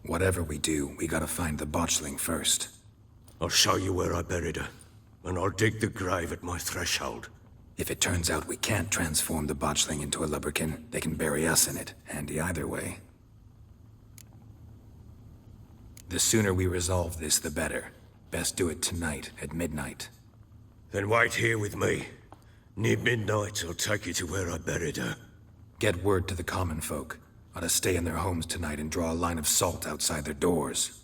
Whatever we do, we gotta find the botchling first. I'll show you where I buried her, and I'll dig the grave at my threshold. If it turns out we can't transform the botchling into a lubberkin, they can bury us in it. Handy either way. The sooner we resolve this, the better. Best do it tonight, at midnight. Then wait here with me. Near midnight, I'll take you to where I buried her. Get word to the common folk. Ought to stay in their homes tonight and draw a line of salt outside their doors.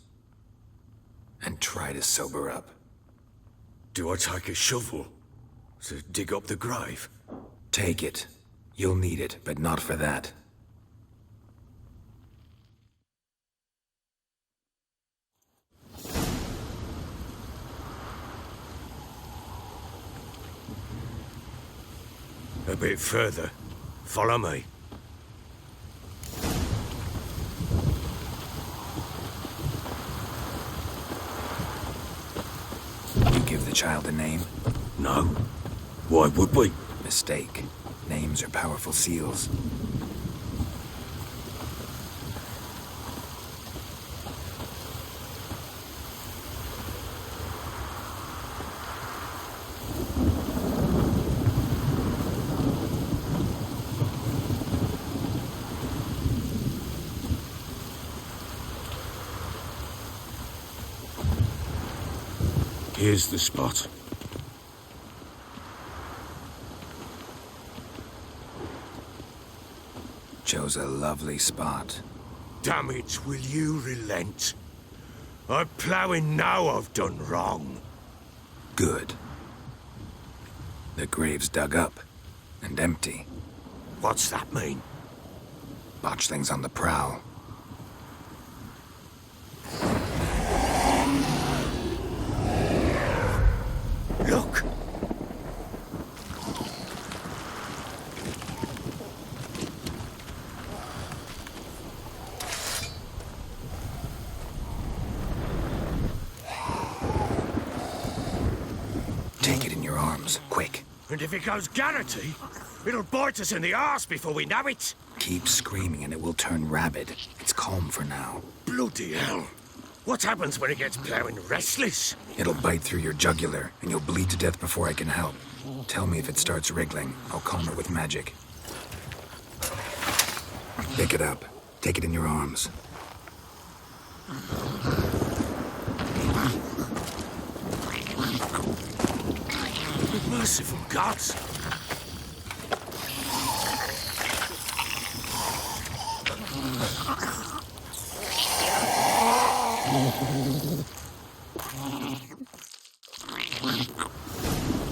And try to sober up. Do I take a shovel to dig up the grave? Take it. You'll need it, but not for that. A bit further. Follow me. You give the child a name? No. Why would we? Mistake. Names are powerful seals. Here's the spot. Chose a lovely spot. Damn it, will you relent? I'm ploughing now I've done wrong. Good. The grave's dug up and empty. What's that mean? Botchling's on the prowl. Look! Take it in your arms, quick. And if it goes Garrity, it'll bite us in the arse before we know it. Keep screaming and it will turn rabid. It's calm for now. Bloody hell. What happens when it gets ploughing restless? It'll bite through your jugular, and you'll bleed to death before I can help. Tell me if it starts wriggling. I'll calm it with magic. Pick it up. Take it in your arms. Merciful gods!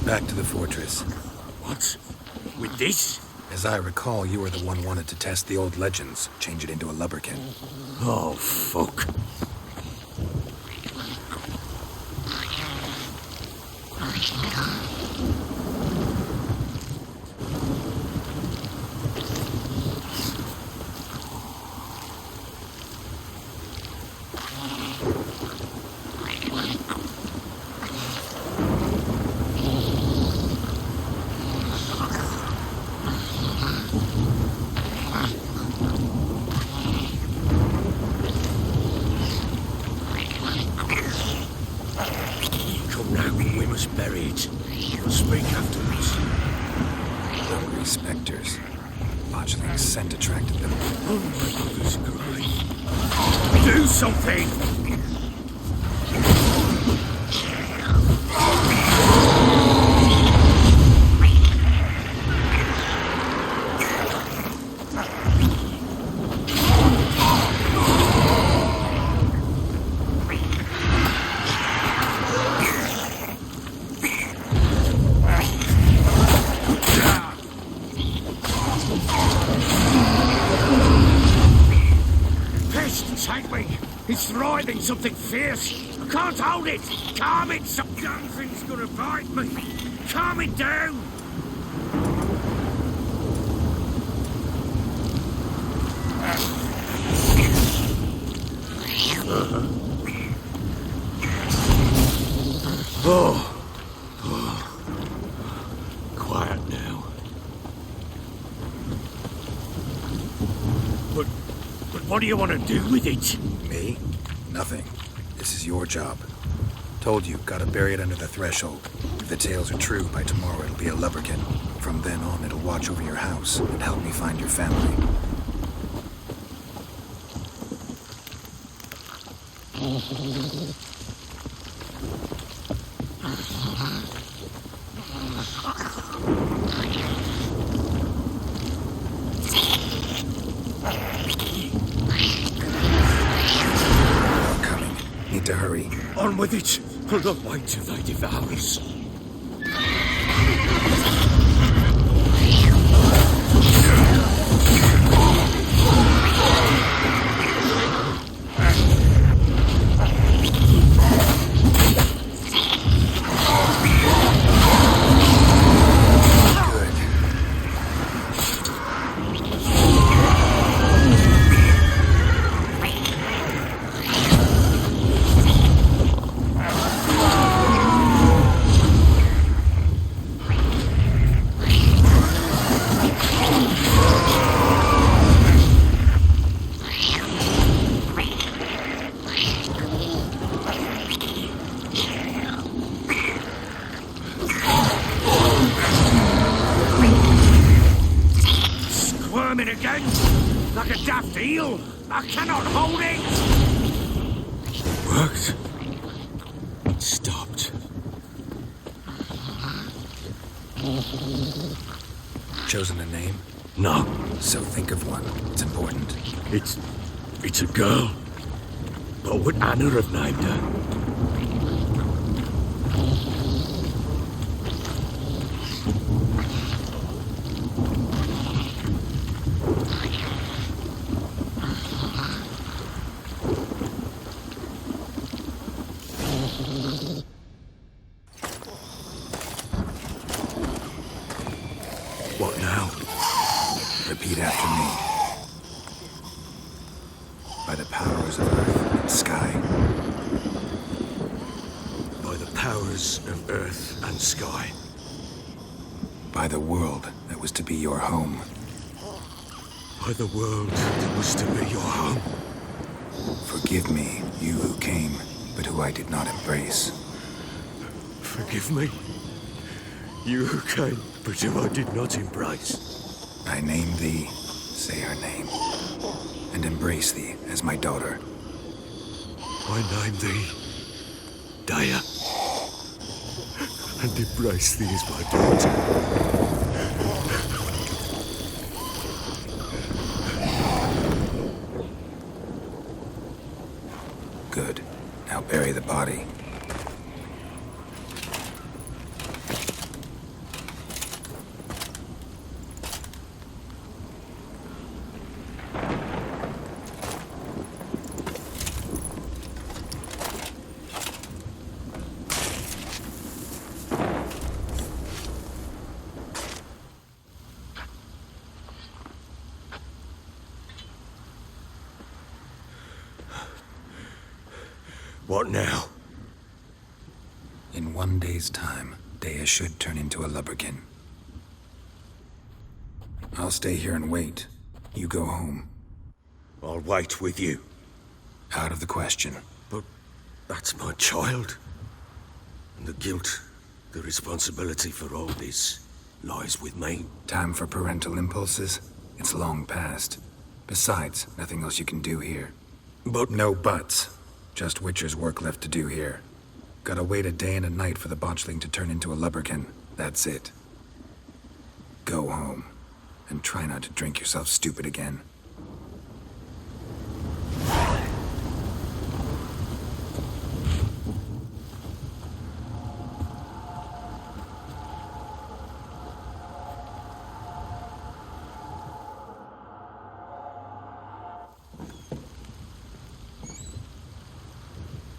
Back to the fortress. What? With this? As I recall, you were the one wanted to test the old legends, change it into a lubberkin. Oh, fuck. Come now, we must bury it. We'll speak afterwards. Hungry specters. Botchling's scent attracted them. Oh my goodness, great. Do something! Take me! It's writhing something fierce! I can't hold it! Calm it! Some damn thing's gonna bite me! Calm it down! Quiet now. But what do you want to do with it? Me? Nothing. This is your job. Told you, gotta bury it under the threshold. If the tales are true, by tomorrow it'll be a lubberkin. From then on, it'll watch over your house and help me find your family. need to hurry. On with it, or the weight of thy devours. Again, like a daft eel. I cannot hold it. Worked. Stopped. Chosen a name? No. So think of one. It's important. It's a girl. What would Anna have named her? What now? Repeat after me. By the powers of earth and sky. By the powers of earth and sky. By the world that was to be your home. By the world that was to be your home. Forgive me, you who came, but who I did not embrace. Forgive me, you who came, but who I did not embrace. I name thee, say her name, and embrace thee as my daughter. I name thee, Daya, and embrace thee as my daughter. Good. Now bury the body. What now? In 1 day's time, Dea should turn into a lubberkin. I'll stay here and wait. You go home. I'll wait with you. Out of the question. But that's my child. And the guilt, the responsibility for all this lies with me. Time for parental impulses? It's long past. Besides, nothing else you can do here. But no buts. Just Witcher's work left to do here. Gotta wait a day and a night for the botchling to turn into a lubberkin. That's it. Go home. And try not to drink yourself stupid again.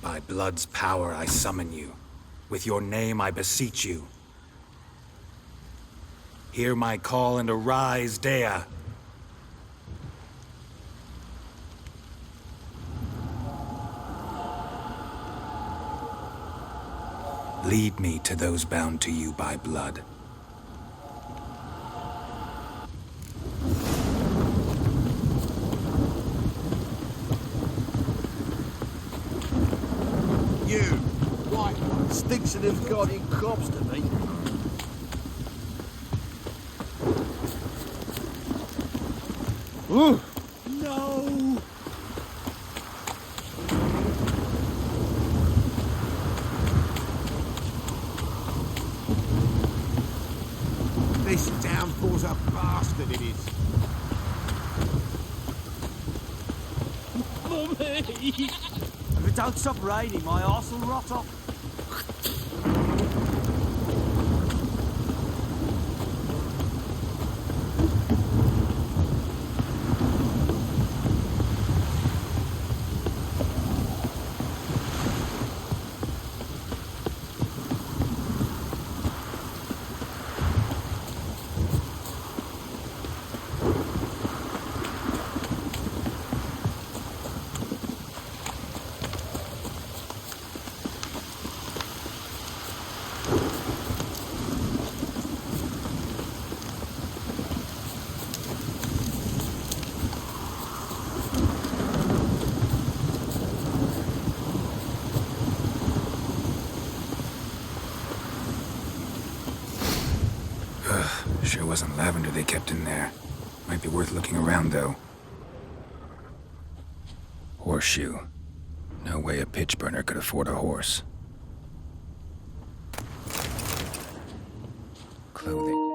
By blood's power I summon you. With your name I beseech you. Hear my call and arise, Dea. Lead me to those bound to you by blood. You, white one, stinks of them guardian cops to me. Ooh. No! This downpour's a bastard, it is. Mummy! it don't stop raining, my arse will rot off. Sure wasn't lavender they kept in there. Might be worth looking around, though. Horseshoe. No way a pitch burner could afford a horse. Clothing.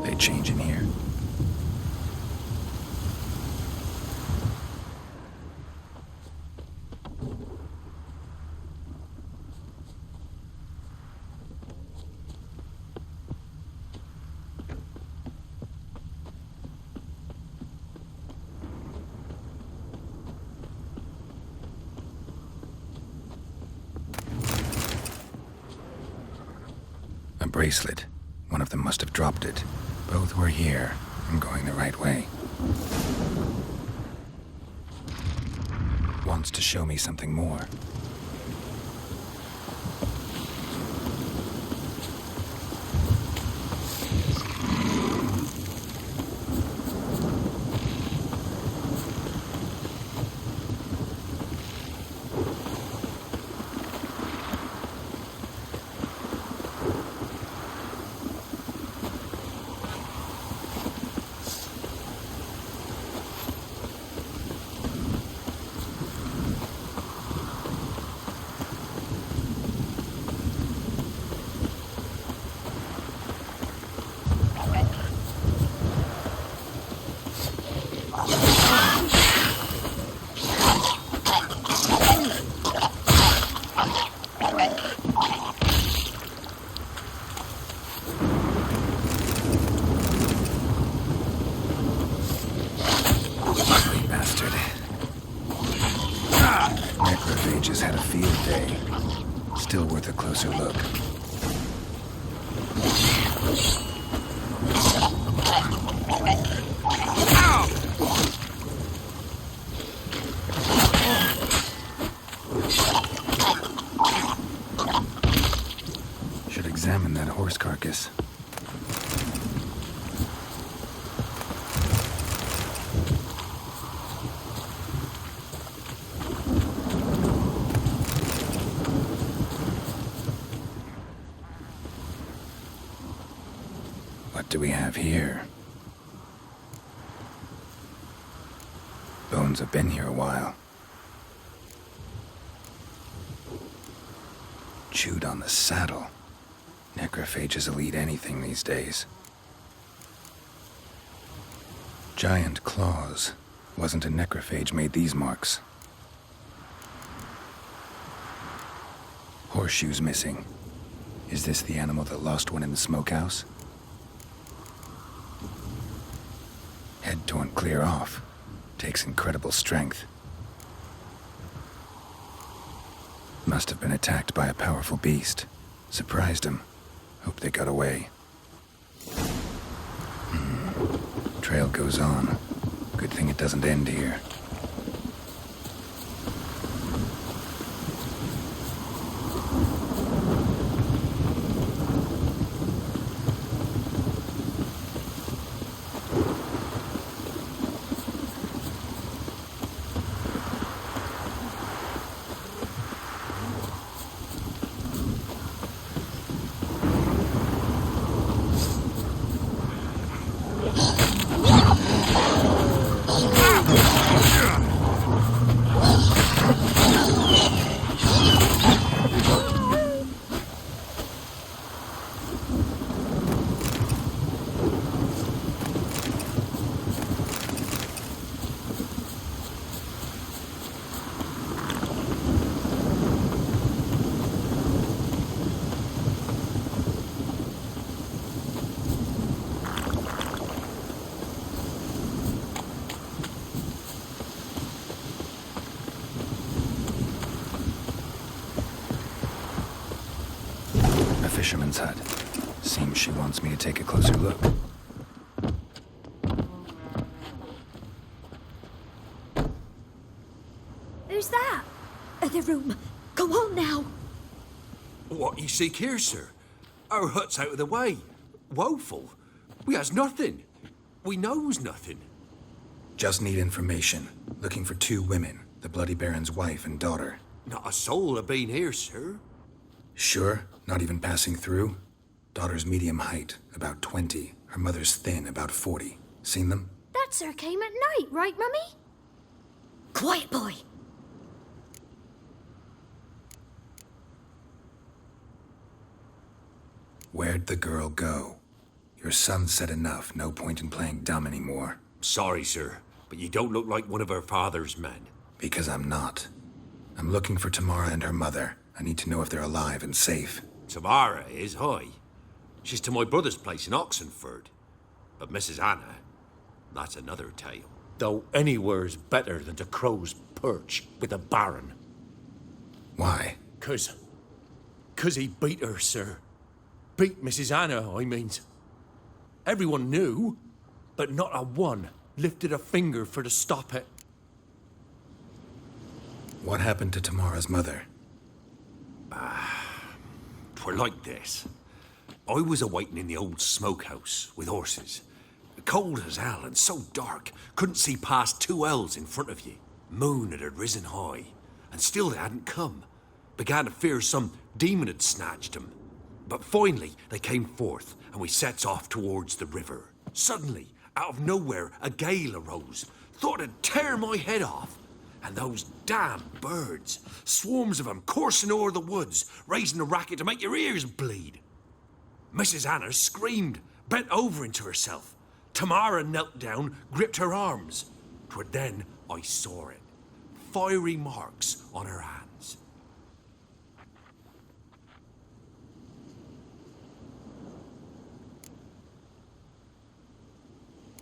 They change in here. A bracelet. One of them must have dropped it. Both were here. I'm going the right way. Wants to show me something more. Necrophages had a field day. Still worth a closer look. Should examine that horse carcass. What do we have here? Bones have been here a while. Chewed on the saddle. Necrophages will eat anything these days. Giant claws. Wasn't a necrophage made these marks. Horseshoes missing. Is this the animal that lost one in the smokehouse? Head torn clear off. Takes incredible strength. Must have been attacked by a powerful beast. Surprised him. Hope they got away. Trail goes on. Good thing it doesn't end here. fisherman's hut. Seems she wants me to take a closer look. Who's that? The room. Go on now. What you seek here, sir? Our hut's out of the way. Woeful. We has nothing. We knows nothing. Just need information. Looking for 2 women, the Bloody Baron's wife and daughter. Not a soul have been here, sir. Sure? Not even passing through? Daughter's medium height, about 20. Her mother's thin, about 40. Seen them? That sir came at night, right, Mummy? Quiet, boy. Where'd the girl go? Your son said enough. No point in playing dumb anymore. Sorry, sir, but you don't look like one of her father's men. Because I'm not. I'm looking for Tamara and her mother. I need to know if they're alive and safe. Tamara is, hi. She's to my brother's place in Oxenford. But Mrs. Anna, that's another tale. Though anywhere's better than to Crow's Perch with a baron. Why? 'Cause he beat her, sir. Beat Mrs. Anna, I means. Everyone knew, but not a one lifted a finger for to stop it. What happened to Tamara's mother? 'Twere like this. I was awaiting in the old smokehouse with horses. Cold as hell and so dark, couldn't see past 2 ells in front of you. Moon had risen high, and still they hadn't come. Began to fear some demon had snatched them. But finally, they came forth, and we sets off towards the river. Suddenly, out of nowhere, a gale arose. Thought it'd tear my head off. And those damn birds, swarms of them coursing o'er the woods, raising a racket to make your ears bleed. Mrs. Anna screamed, bent over into herself. Tamara knelt down, gripped her arms. 'Twere then I saw it. Fiery marks on her hands.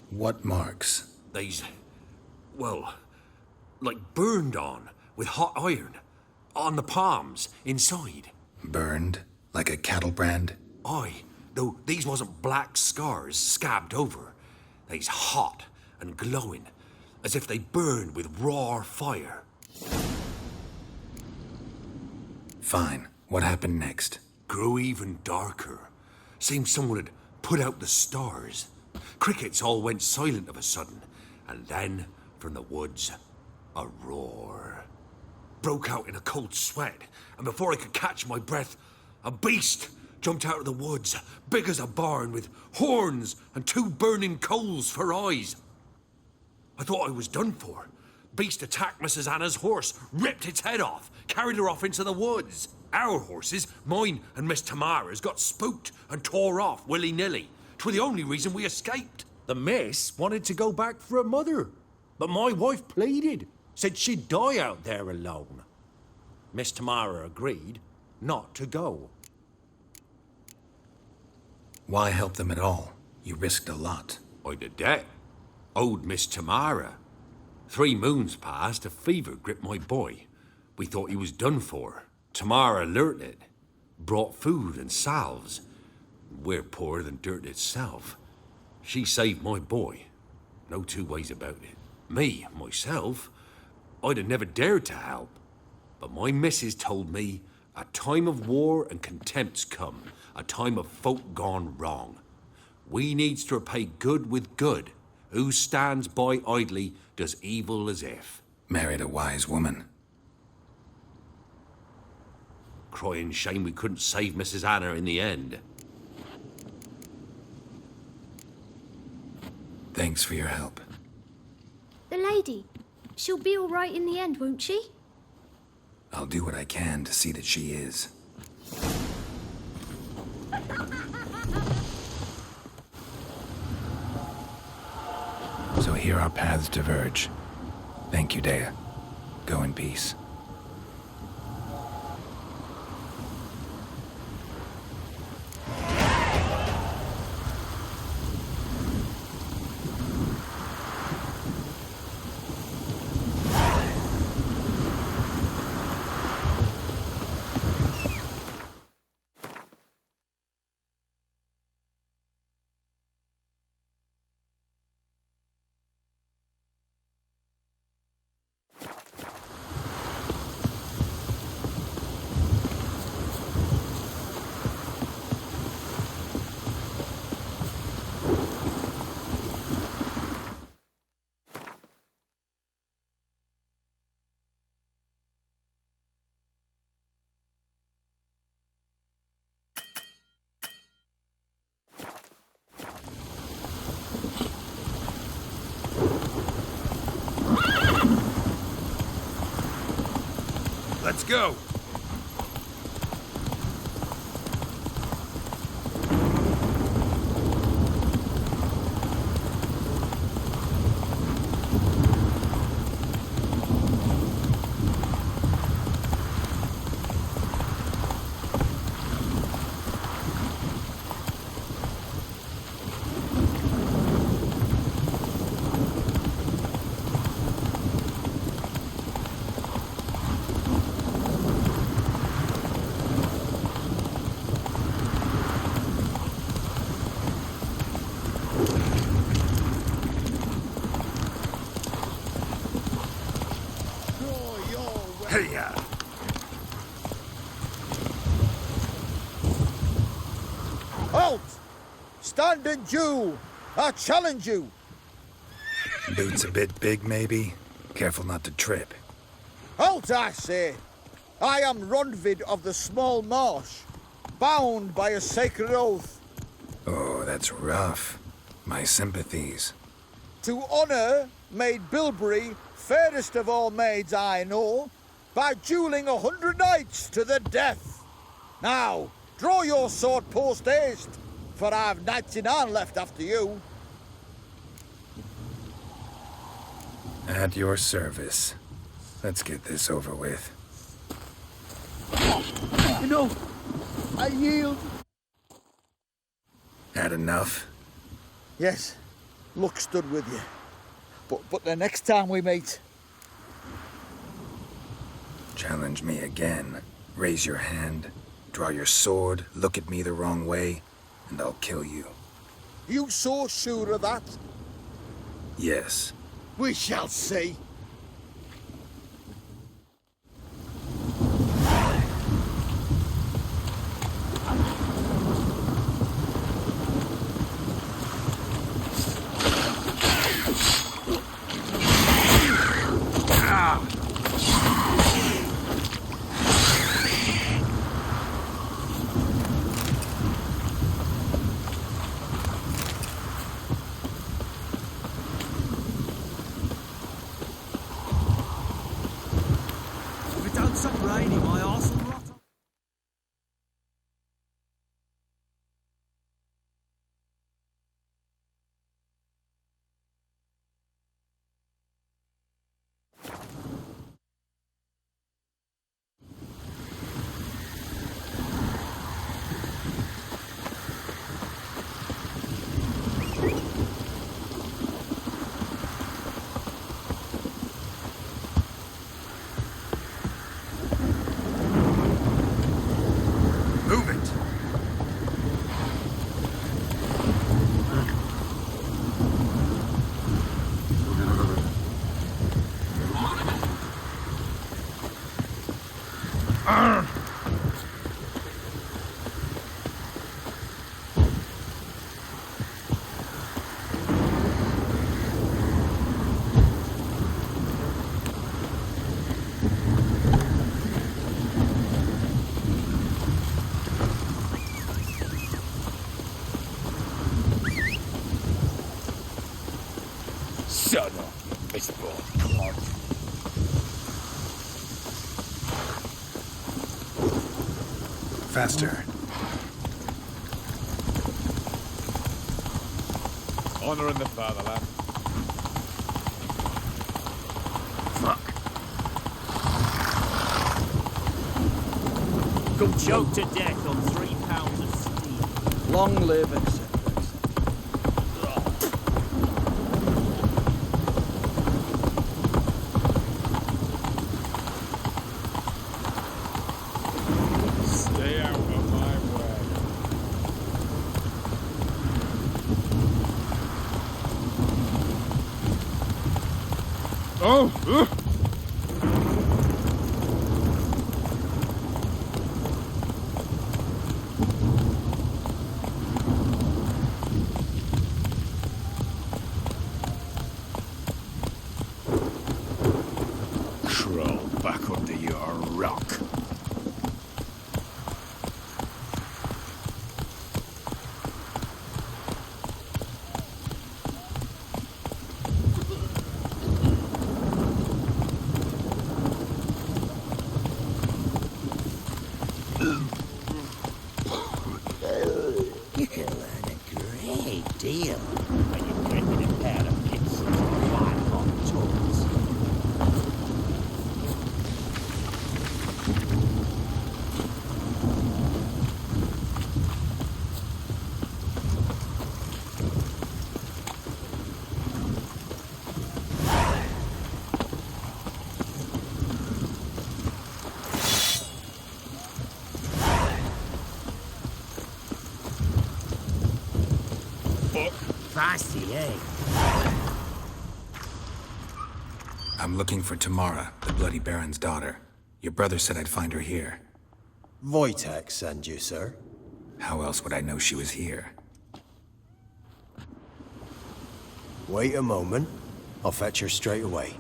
What marks? They's, well, like burned on with hot iron. On the palms, inside. Burned? Like a cattle brand? Aye, though these wasn't black scars scabbed over. They's hot and glowing, as if they burned with raw fire. Fine. What happened next? Grew even darker. Seemed someone had put out the stars. Crickets all went silent of a sudden, and then, from the woods, a roar. Broke out in a cold sweat, and before I could catch my breath, a beast jumped out of the woods, big as a barn, with horns and 2 burning coals for eyes. I thought I was done for. Beast attacked Mrs. Anna's horse, ripped its head off, carried her off into the woods. Our horses, mine and Miss Tamara's, got spooked and tore off willy-nilly. 'Twere the only reason we escaped. The miss wanted to go back for her mother, but my wife pleaded, said she'd die out there alone. Miss Tamara agreed not to go. Why help them at all? You risked a lot. I'd a debt. Owed Miss Tamara. 3 moons passed, a fever gripped my boy. We thought he was done for. Tamara learnt it. Brought food and salves. We're poorer than dirt itself. She saved my boy. No 2 ways about it. Me, myself, I'd have never dared to help. But my missus told me a time of war and contempt's come. A time of folk gone wrong. We needs to repay good with good. Who stands by idly does evil as if. Married a wise woman. Crying shame we couldn't save Mrs. Anna in the end. Thanks for your help. The lady. She'll be all right in the end, won't she? I'll do what I can to see that she is. So here our paths diverge. Thank you, Dea. Go in peace. Let's go. Hey-ya! Halt! Stand and do! I challenge you! Boots a bit big, maybe? Careful not to trip. Halt, I say! I am Ronvid of the Small Marsh, bound by a sacred oath. Oh, that's rough. My sympathies. To honour Maid Bilberry, fairest of all maids I know, by duelling 100 knights to the death. Now, draw your sword post haste, for I've 99 left after you. At your service. Let's get this over with. You know, I yield. Had enough? Yes, luck stood with you. But the next time we meet... Challenge me again. Raise your hand, draw your sword, look at me the wrong way, and I'll kill you. You so sure of that? Yes. We shall see. If it don't stop raining, my arse will rot off. Move it! Son of a baseball clock. Faster. Honoring the fatherland. Come choke to death on 3 pounds of steel. Long live acceptance. Stay out of my way. Oh! Crawl back under your rock. big deal when you're gripping a pair of pincers and white hot tools. Feisty, eh? I'm looking for Tamara, the Bloody Baron's daughter. Your brother said I'd find her here. Wojtek send you, sir. How else would I know she was here? Wait a moment. I'll fetch her straight away.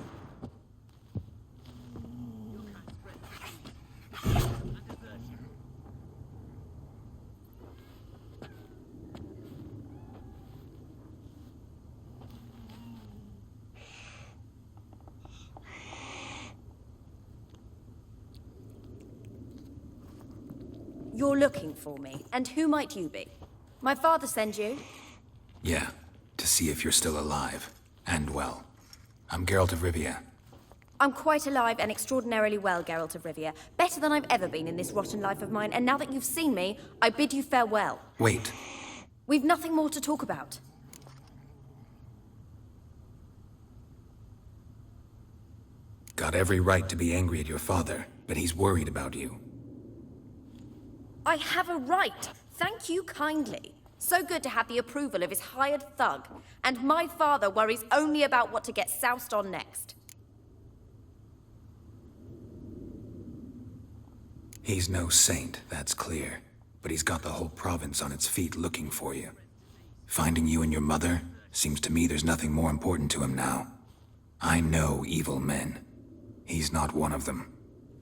You're looking for me, and who might you be? My father send you? Yeah, to see if you're still alive. And well. I'm Geralt of Rivia. I'm quite alive and extraordinarily well, Geralt of Rivia. Better than I've ever been in this rotten life of mine, and now that you've seen me, I bid you farewell. Wait. We've nothing more to talk about. Got every right to be angry at your father, but he's worried about you. I have a right. Thank you kindly. So good to have the approval of his hired thug. And my father worries only about what to get soused on next. He's no saint, that's clear. But he's got the whole province on its feet looking for you. Finding you and your mother, seems to me there's nothing more important to him now. I know evil men. He's not one of them.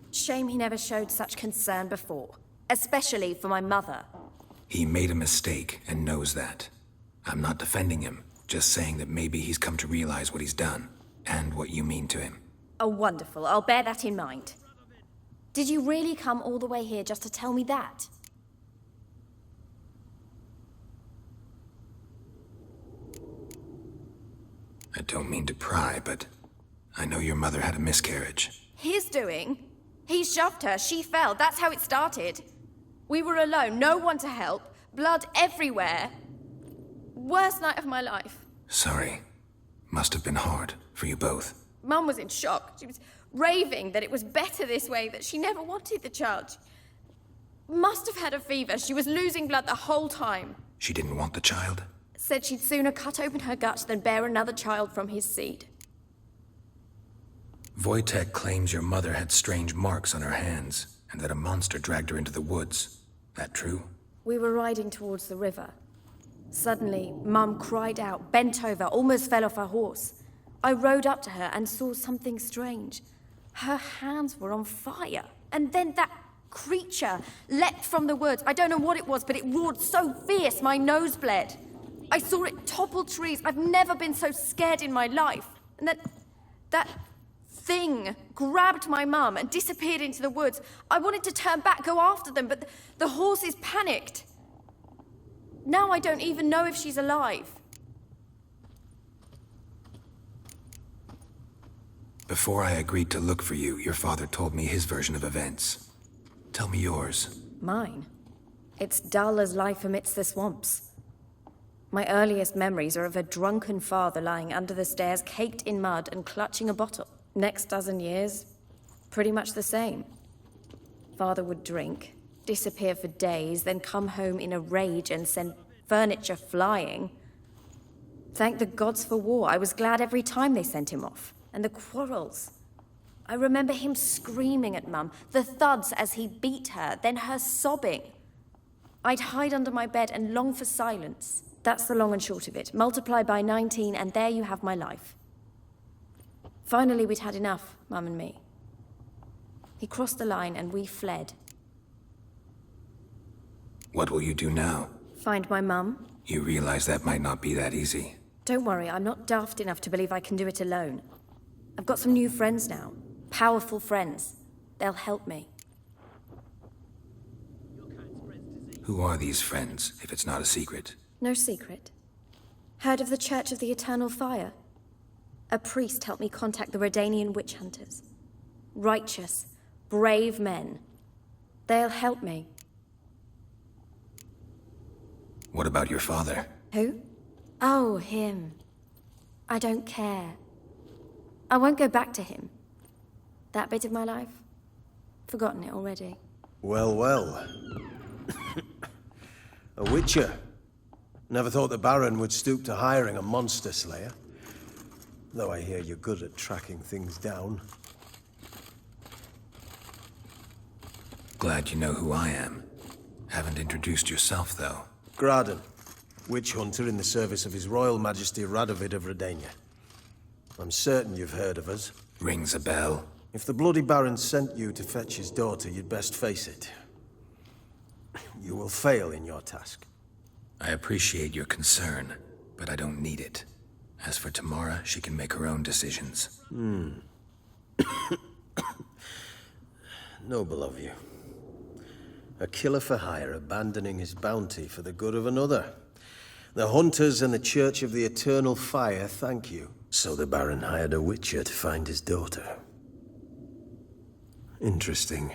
Shame he never showed such concern before. Especially for my mother. He made a mistake and knows that. I'm not defending him, just saying that maybe he's come to realize what he's done, and what you mean to him. Oh, wonderful. I'll bear that in mind. Did you really come all the way here just to tell me that? I don't mean to pry, but I know your mother had a miscarriage. His doing? He shoved her, she fell, that's how it started. We were alone, no one to help, blood everywhere. Worst night of my life. Sorry. Must have been hard for you both. Mum was in shock. She was raving that it was better this way, that she never wanted the child. She must have had a fever. She was losing blood the whole time. She didn't want the child? Said she'd sooner cut open her guts than bear another child from his seed. Wojtek claims your mother had strange marks on her hands, and that a monster dragged her into the woods. That true? We were riding towards the river. Suddenly, Mum cried out, bent over, almost fell off her horse. I rode up to her and saw something strange. Her hands were on fire. And then that creature leapt from the woods. I don't know what it was, but it roared so fierce my nose bled. I saw it topple trees. I've never been so scared in my life. And that thing grabbed my mum and disappeared into the woods. I wanted to turn back, go after them, but the horses panicked. Now I don't even know if she's alive. Before I agreed to look for you, your father told me his version of events. Tell me yours. Mine? It's dull as life amidst the swamps. My earliest memories are of a drunken father lying under the stairs, caked in mud and clutching a bottle. Next dozen years, pretty much the same. Father would drink, disappear for days, then come home in a rage and send furniture flying. Thank the gods for war. I was glad every time they sent him off. And the quarrels. I remember him screaming at Mum, the thuds as he beat her, then her sobbing. I'd hide under my bed and long for silence. That's the long and short of it. Multiply by 19 and there you have my life. Finally, we'd had enough, Mum and me. He crossed the line and we fled. What will you do now? Find my mum. You realize that might not be that easy. Don't worry, I'm not daft enough to believe I can do it alone. I've got some new friends now. Powerful friends. They'll help me. Who are these friends, if it's not a secret? No secret. Heard of the Church of the Eternal Fire? A priest helped me contact the Redanian witch hunters. Righteous, brave men. They'll help me. What about your father? Who? Oh, him. I don't care. I won't go back to him. That bit of my life? Forgotten it already. Well, well. A witcher. Never thought the Baron would stoop to hiring a monster slayer. Though I hear you're good at tracking things down. Glad you know who I am. Haven't introduced yourself, though. Graden, witch hunter in the service of His Royal Majesty Radovid of Redania. I'm certain you've heard of us. Rings a bell. If the Bloody Baron sent you to fetch his daughter, you'd best face it. You will fail in your task. I appreciate your concern, but I don't need it. As for Tamara, she can make her own decisions. Noble of you. A killer for hire abandoning his bounty for the good of another. The hunters and the Church of the Eternal Fire thank you. So the Baron hired a witcher to find his daughter. Interesting.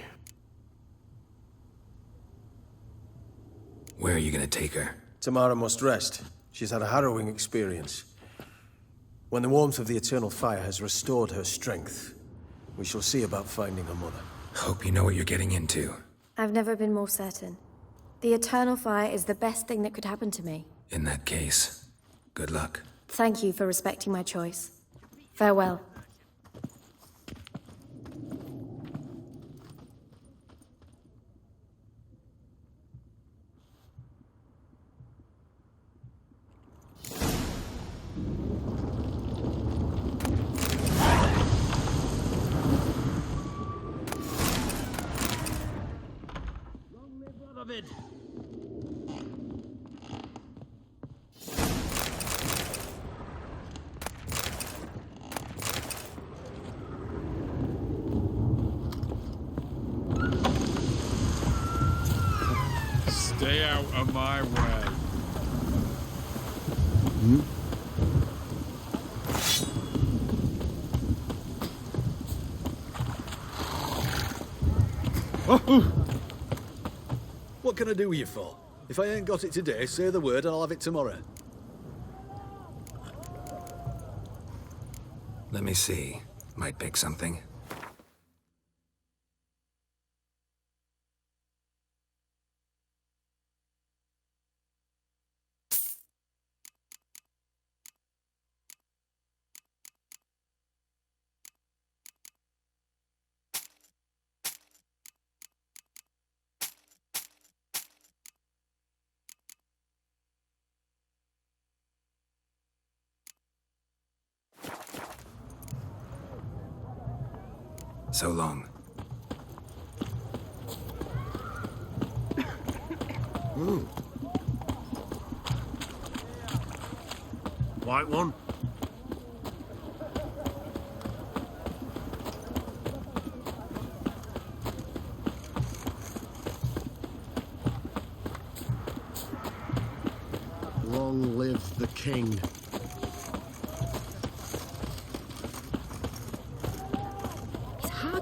Where are you gonna take her? Tamara must rest. She's had a harrowing experience. When the warmth of the Eternal Fire has restored her strength, we shall see about finding her mother. Hope you know what you're getting into. I've never been more certain. The Eternal Fire is the best thing that could happen to me. In that case, good luck. Thank you for respecting my choice. Farewell. Stay out of my way. What can I do with you for? If I ain't got it today, say the word and I'll have it tomorrow. Let me see. Might pick something. So long. White one? Long live the king.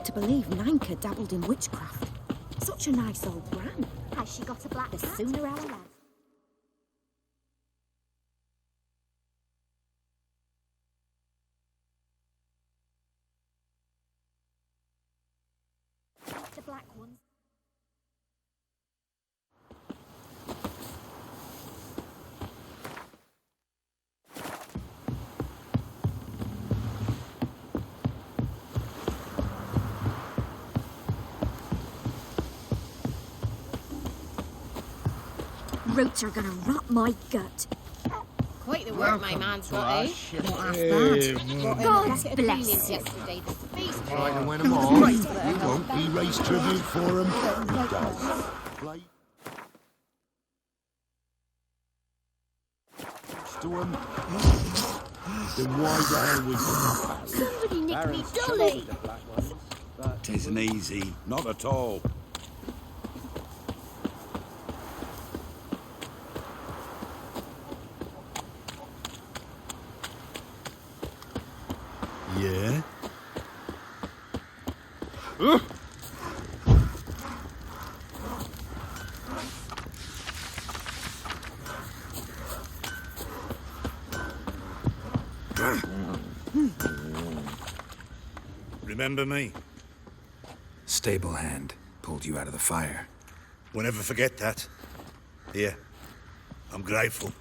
To believe Nanka dabbled in witchcraft. Such a nice old gran. Has she got a black The cat? sooner our love. The black ones. Roots are gonna rot my gut. Quite the work my man's got, eh? God bless you. Yesterday, the feast. Try to win them all. You won't be race tribute for them. To them. Then why the hell we Somebody nicked me dolly. Tisn't easy, not at all. Remember me? Stable hand pulled you out of the fire. Won't ever forget that. Here, I'm grateful.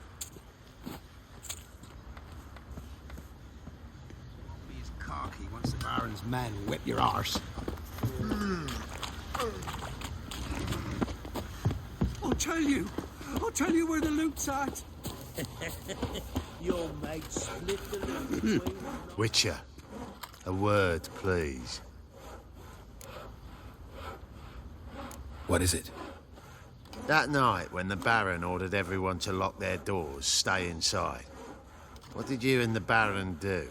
He's cocky once the Baron's men whip your arse. I'll tell you where the loot's at. Your mate split the loot between them. Witcher, a word, please. What is it? That night when the Baron ordered everyone to lock their doors, stay inside, what did you and the Baron do?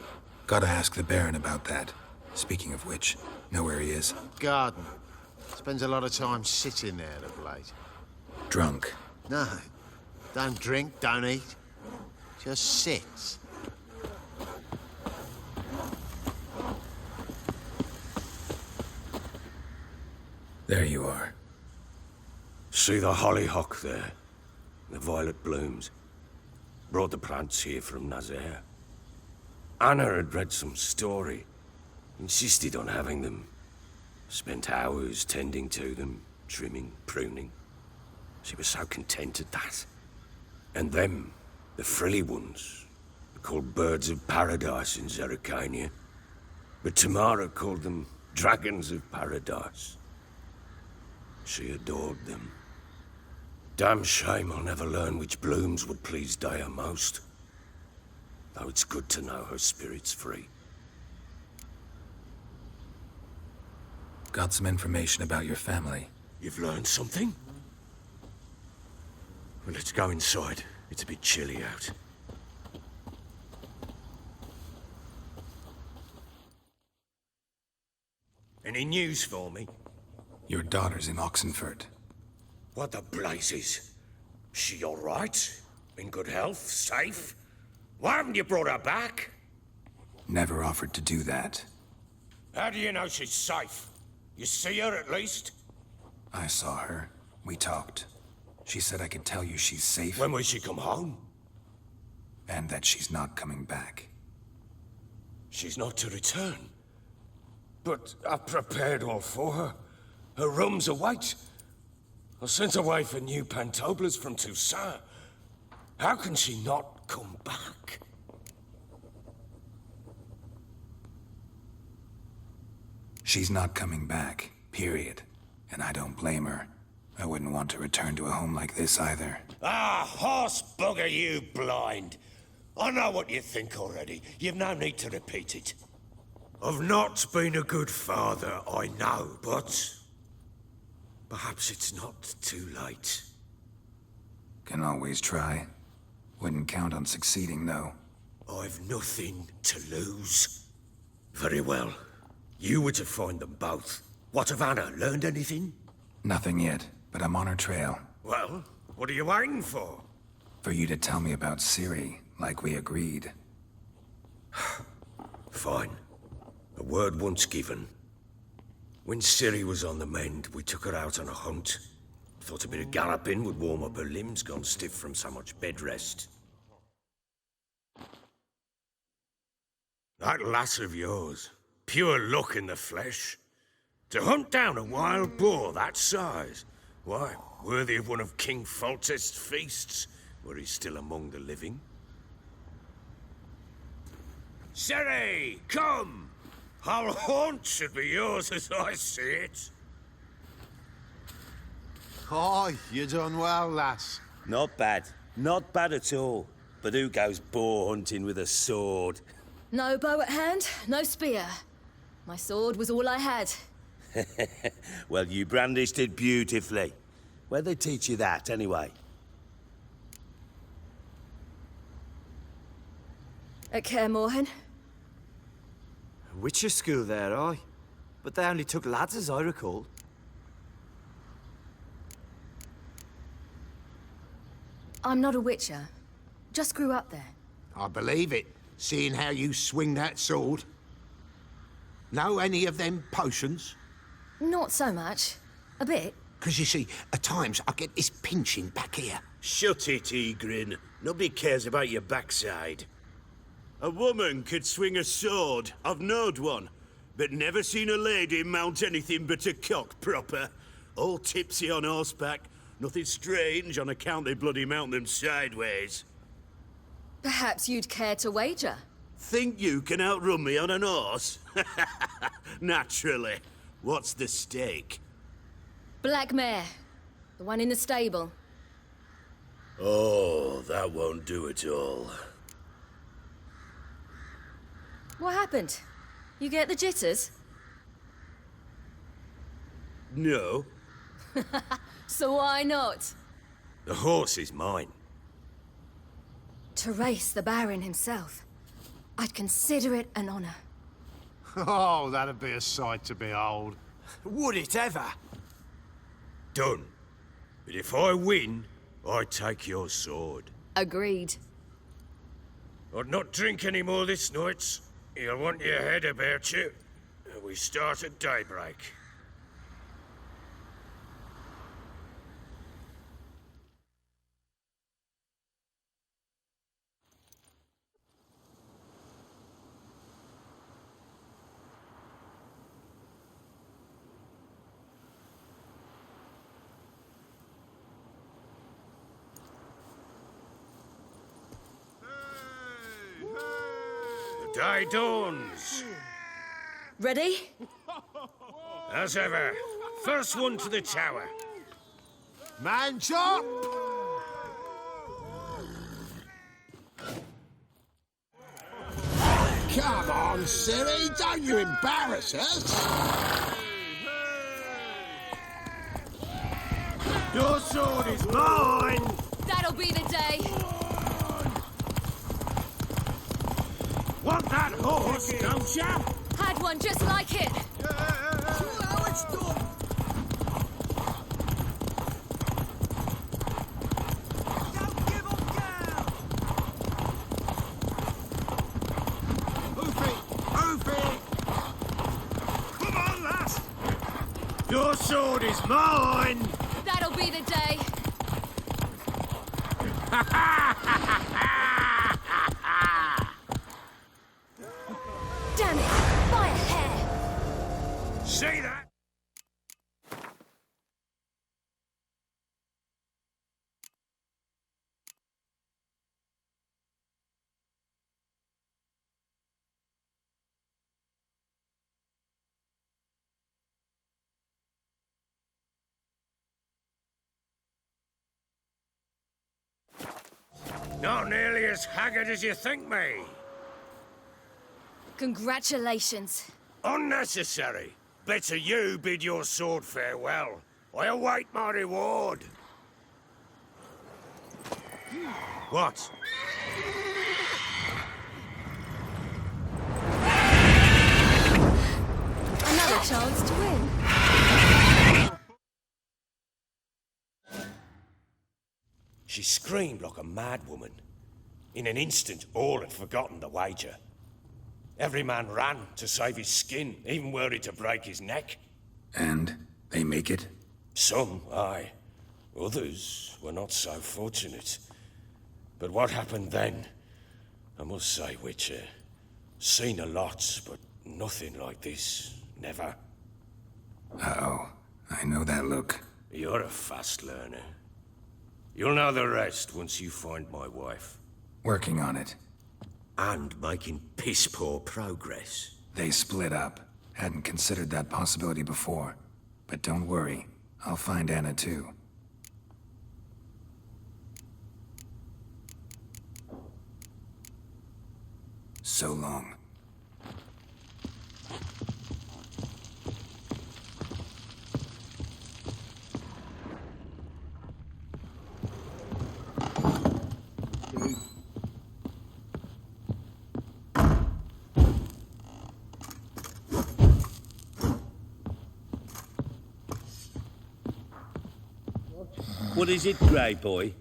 Gotta ask the Baron about that. Speaking of which, know where he is? Garden. Spends a lot of time sitting there of late. Drunk. No. Don't drink, don't eat. Just sits. There you are. See the hollyhock there? The violet blooms. Brought the plants here from Nazaire. Anna had read some story. Insisted on having them. Spent hours tending to them, trimming, pruning. She was so content at that. And them, the frilly ones, are called birds of paradise in Zerrikania. But Tamara called them dragons of paradise. She adored them. Damn shame I'll never learn which blooms would please Dea most. Though it's good to know her spirit's free. Got some information about your family. You've learned something? Well, let's go inside. It's a bit chilly out. Any news for me? Your daughter's in Oxenford. What the blazes? She all right? In good health? Safe? Why haven't you brought her back? Never offered to do that. How do you know she's safe? You see her at least? I saw her. We talked. She said I could tell you she's safe. When will she come home? And that she's not coming back. She's not to return. But I've prepared all for her. Her rooms await. I sent away for new pantoblas from Toussaint. How can she not come back? She's not coming back, period. And I don't blame her. I wouldn't want to return to a home like this either. Ah, horse bugger you, blind. I know what you think already. You've no need to repeat it. I've not been a good father, I know, but perhaps it's not too late. Can always try. Wouldn't count on succeeding, though. I've nothing to lose. Very well. You were to find them both. What of Anna? Learned anything? Nothing yet, but I'm on her trail. Well, what are you waiting for? For you to tell me about Ciri, like we agreed. Fine. A word once given. When Ciri was on the mend, we took her out on a hunt. Thought a bit of galloping would warm up her limbs, gone stiff from so much bed rest. That lass of yours, pure luck in the flesh. To hunt down a wild boar that size, why, worthy of one of King Foltest's feasts, were he still among the living. Ciri, come! Our haunt should be yours as I see it. Aye, you done well, lass. Not bad. Not bad at all. But who goes boar hunting with a sword? No bow at hand, no spear. My sword was all I had. Well, you brandished it beautifully. Where'd they teach you that, anyway? At Kaer Morhen. Witcher school there, aye. But they only took lads, as I recall. I'm not a witcher. Just grew up there. I believe it, seeing how you swing that sword. Know any of them potions? Not so much. A bit. 'Cause you see, at times I get this pinching back here. Shut it, Egrin. Nobody cares about your backside. A woman could swing a sword. I've knowed one. But never seen a lady mount anything but a cock proper. All tipsy on horseback. Nothing strange on account they bloody mount them sideways. Perhaps you'd care to wager? Think you can outrun me on an horse? Naturally. What's the stake? Black mare. The one in the stable. Oh, that won't do it all. What happened? You get the jitters? No. So why not? The horse is mine. To race the Baron himself. I'd consider it an honor. Oh, that'd be a sight to behold. Would it ever? Done. But if I win, I take your sword. Agreed. I'd not drink any more this night. You'll want your head about you. We start at daybreak. The day dawns. Ready? As ever, first one to the tower. Man chop! Come on, silly, don't you embarrass us! Your sword is mine! That'll be the day. Want that horse, don't ya? Had one just like it. How it's done. Don't give up now. Move it! Come on, lass! Your sword is mine! That'll be the day. Damn it! By a hair! See that? Not nearly as haggard as you think me. Congratulations. Unnecessary. Better you bid your sword farewell. I await my reward. What? Another chance to win. She screamed like a mad woman. In an instant, all had forgotten the wager. Every man ran to save his skin, even worried to break his neck. And they make it? Some, aye. Others were not so fortunate. But what happened then? I must say, Witcher, seen a lot, but nothing like this. Never. Uh-oh. I know that look. You're a fast learner. You'll know the rest once you find my wife. Working on it. And making piss-poor progress. They split up. Hadn't considered that possibility before. But don't worry. I'll find Anna too. So long. What is it, Grey Boy?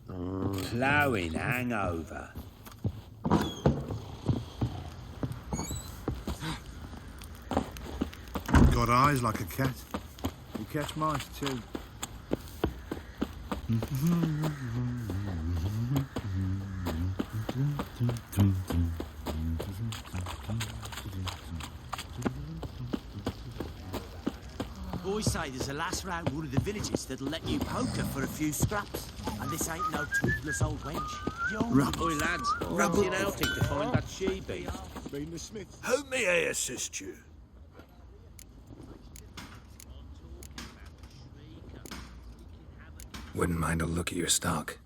Ploughing hangover. Got eyes like a cat. You catch mice too. Boys say there's a lass round one of the villages that'll let you poker for a few scraps. And this ain't no toothless old wench. Oi, lads, fancy an outing to find that she-beast? How may I assist you? Wouldn't mind a look at your stock.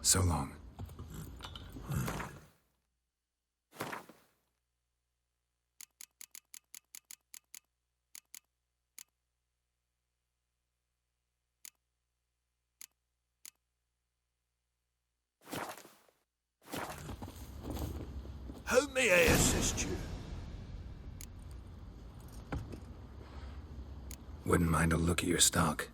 So long. How may I assist you? Wouldn't mind a look at your stock.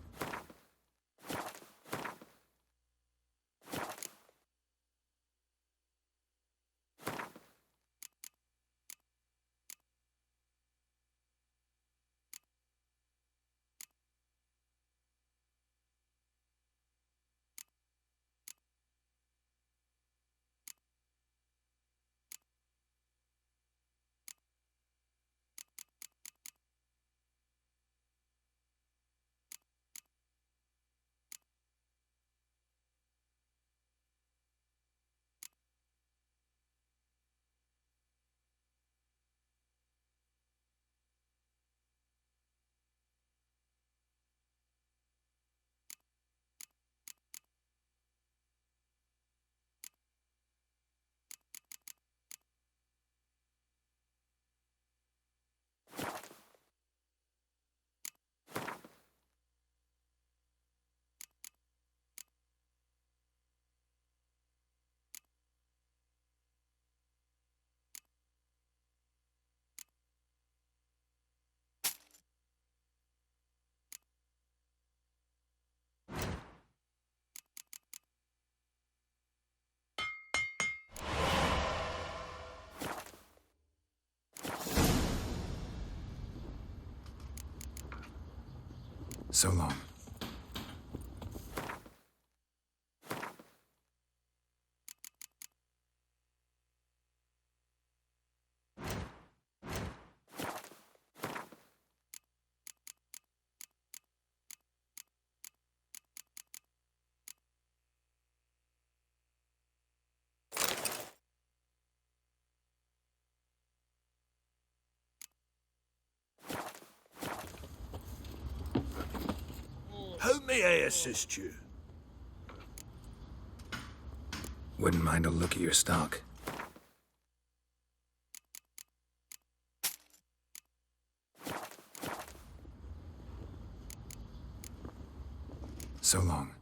So long. May I assist you? Wouldn't mind a look at your stock. So long.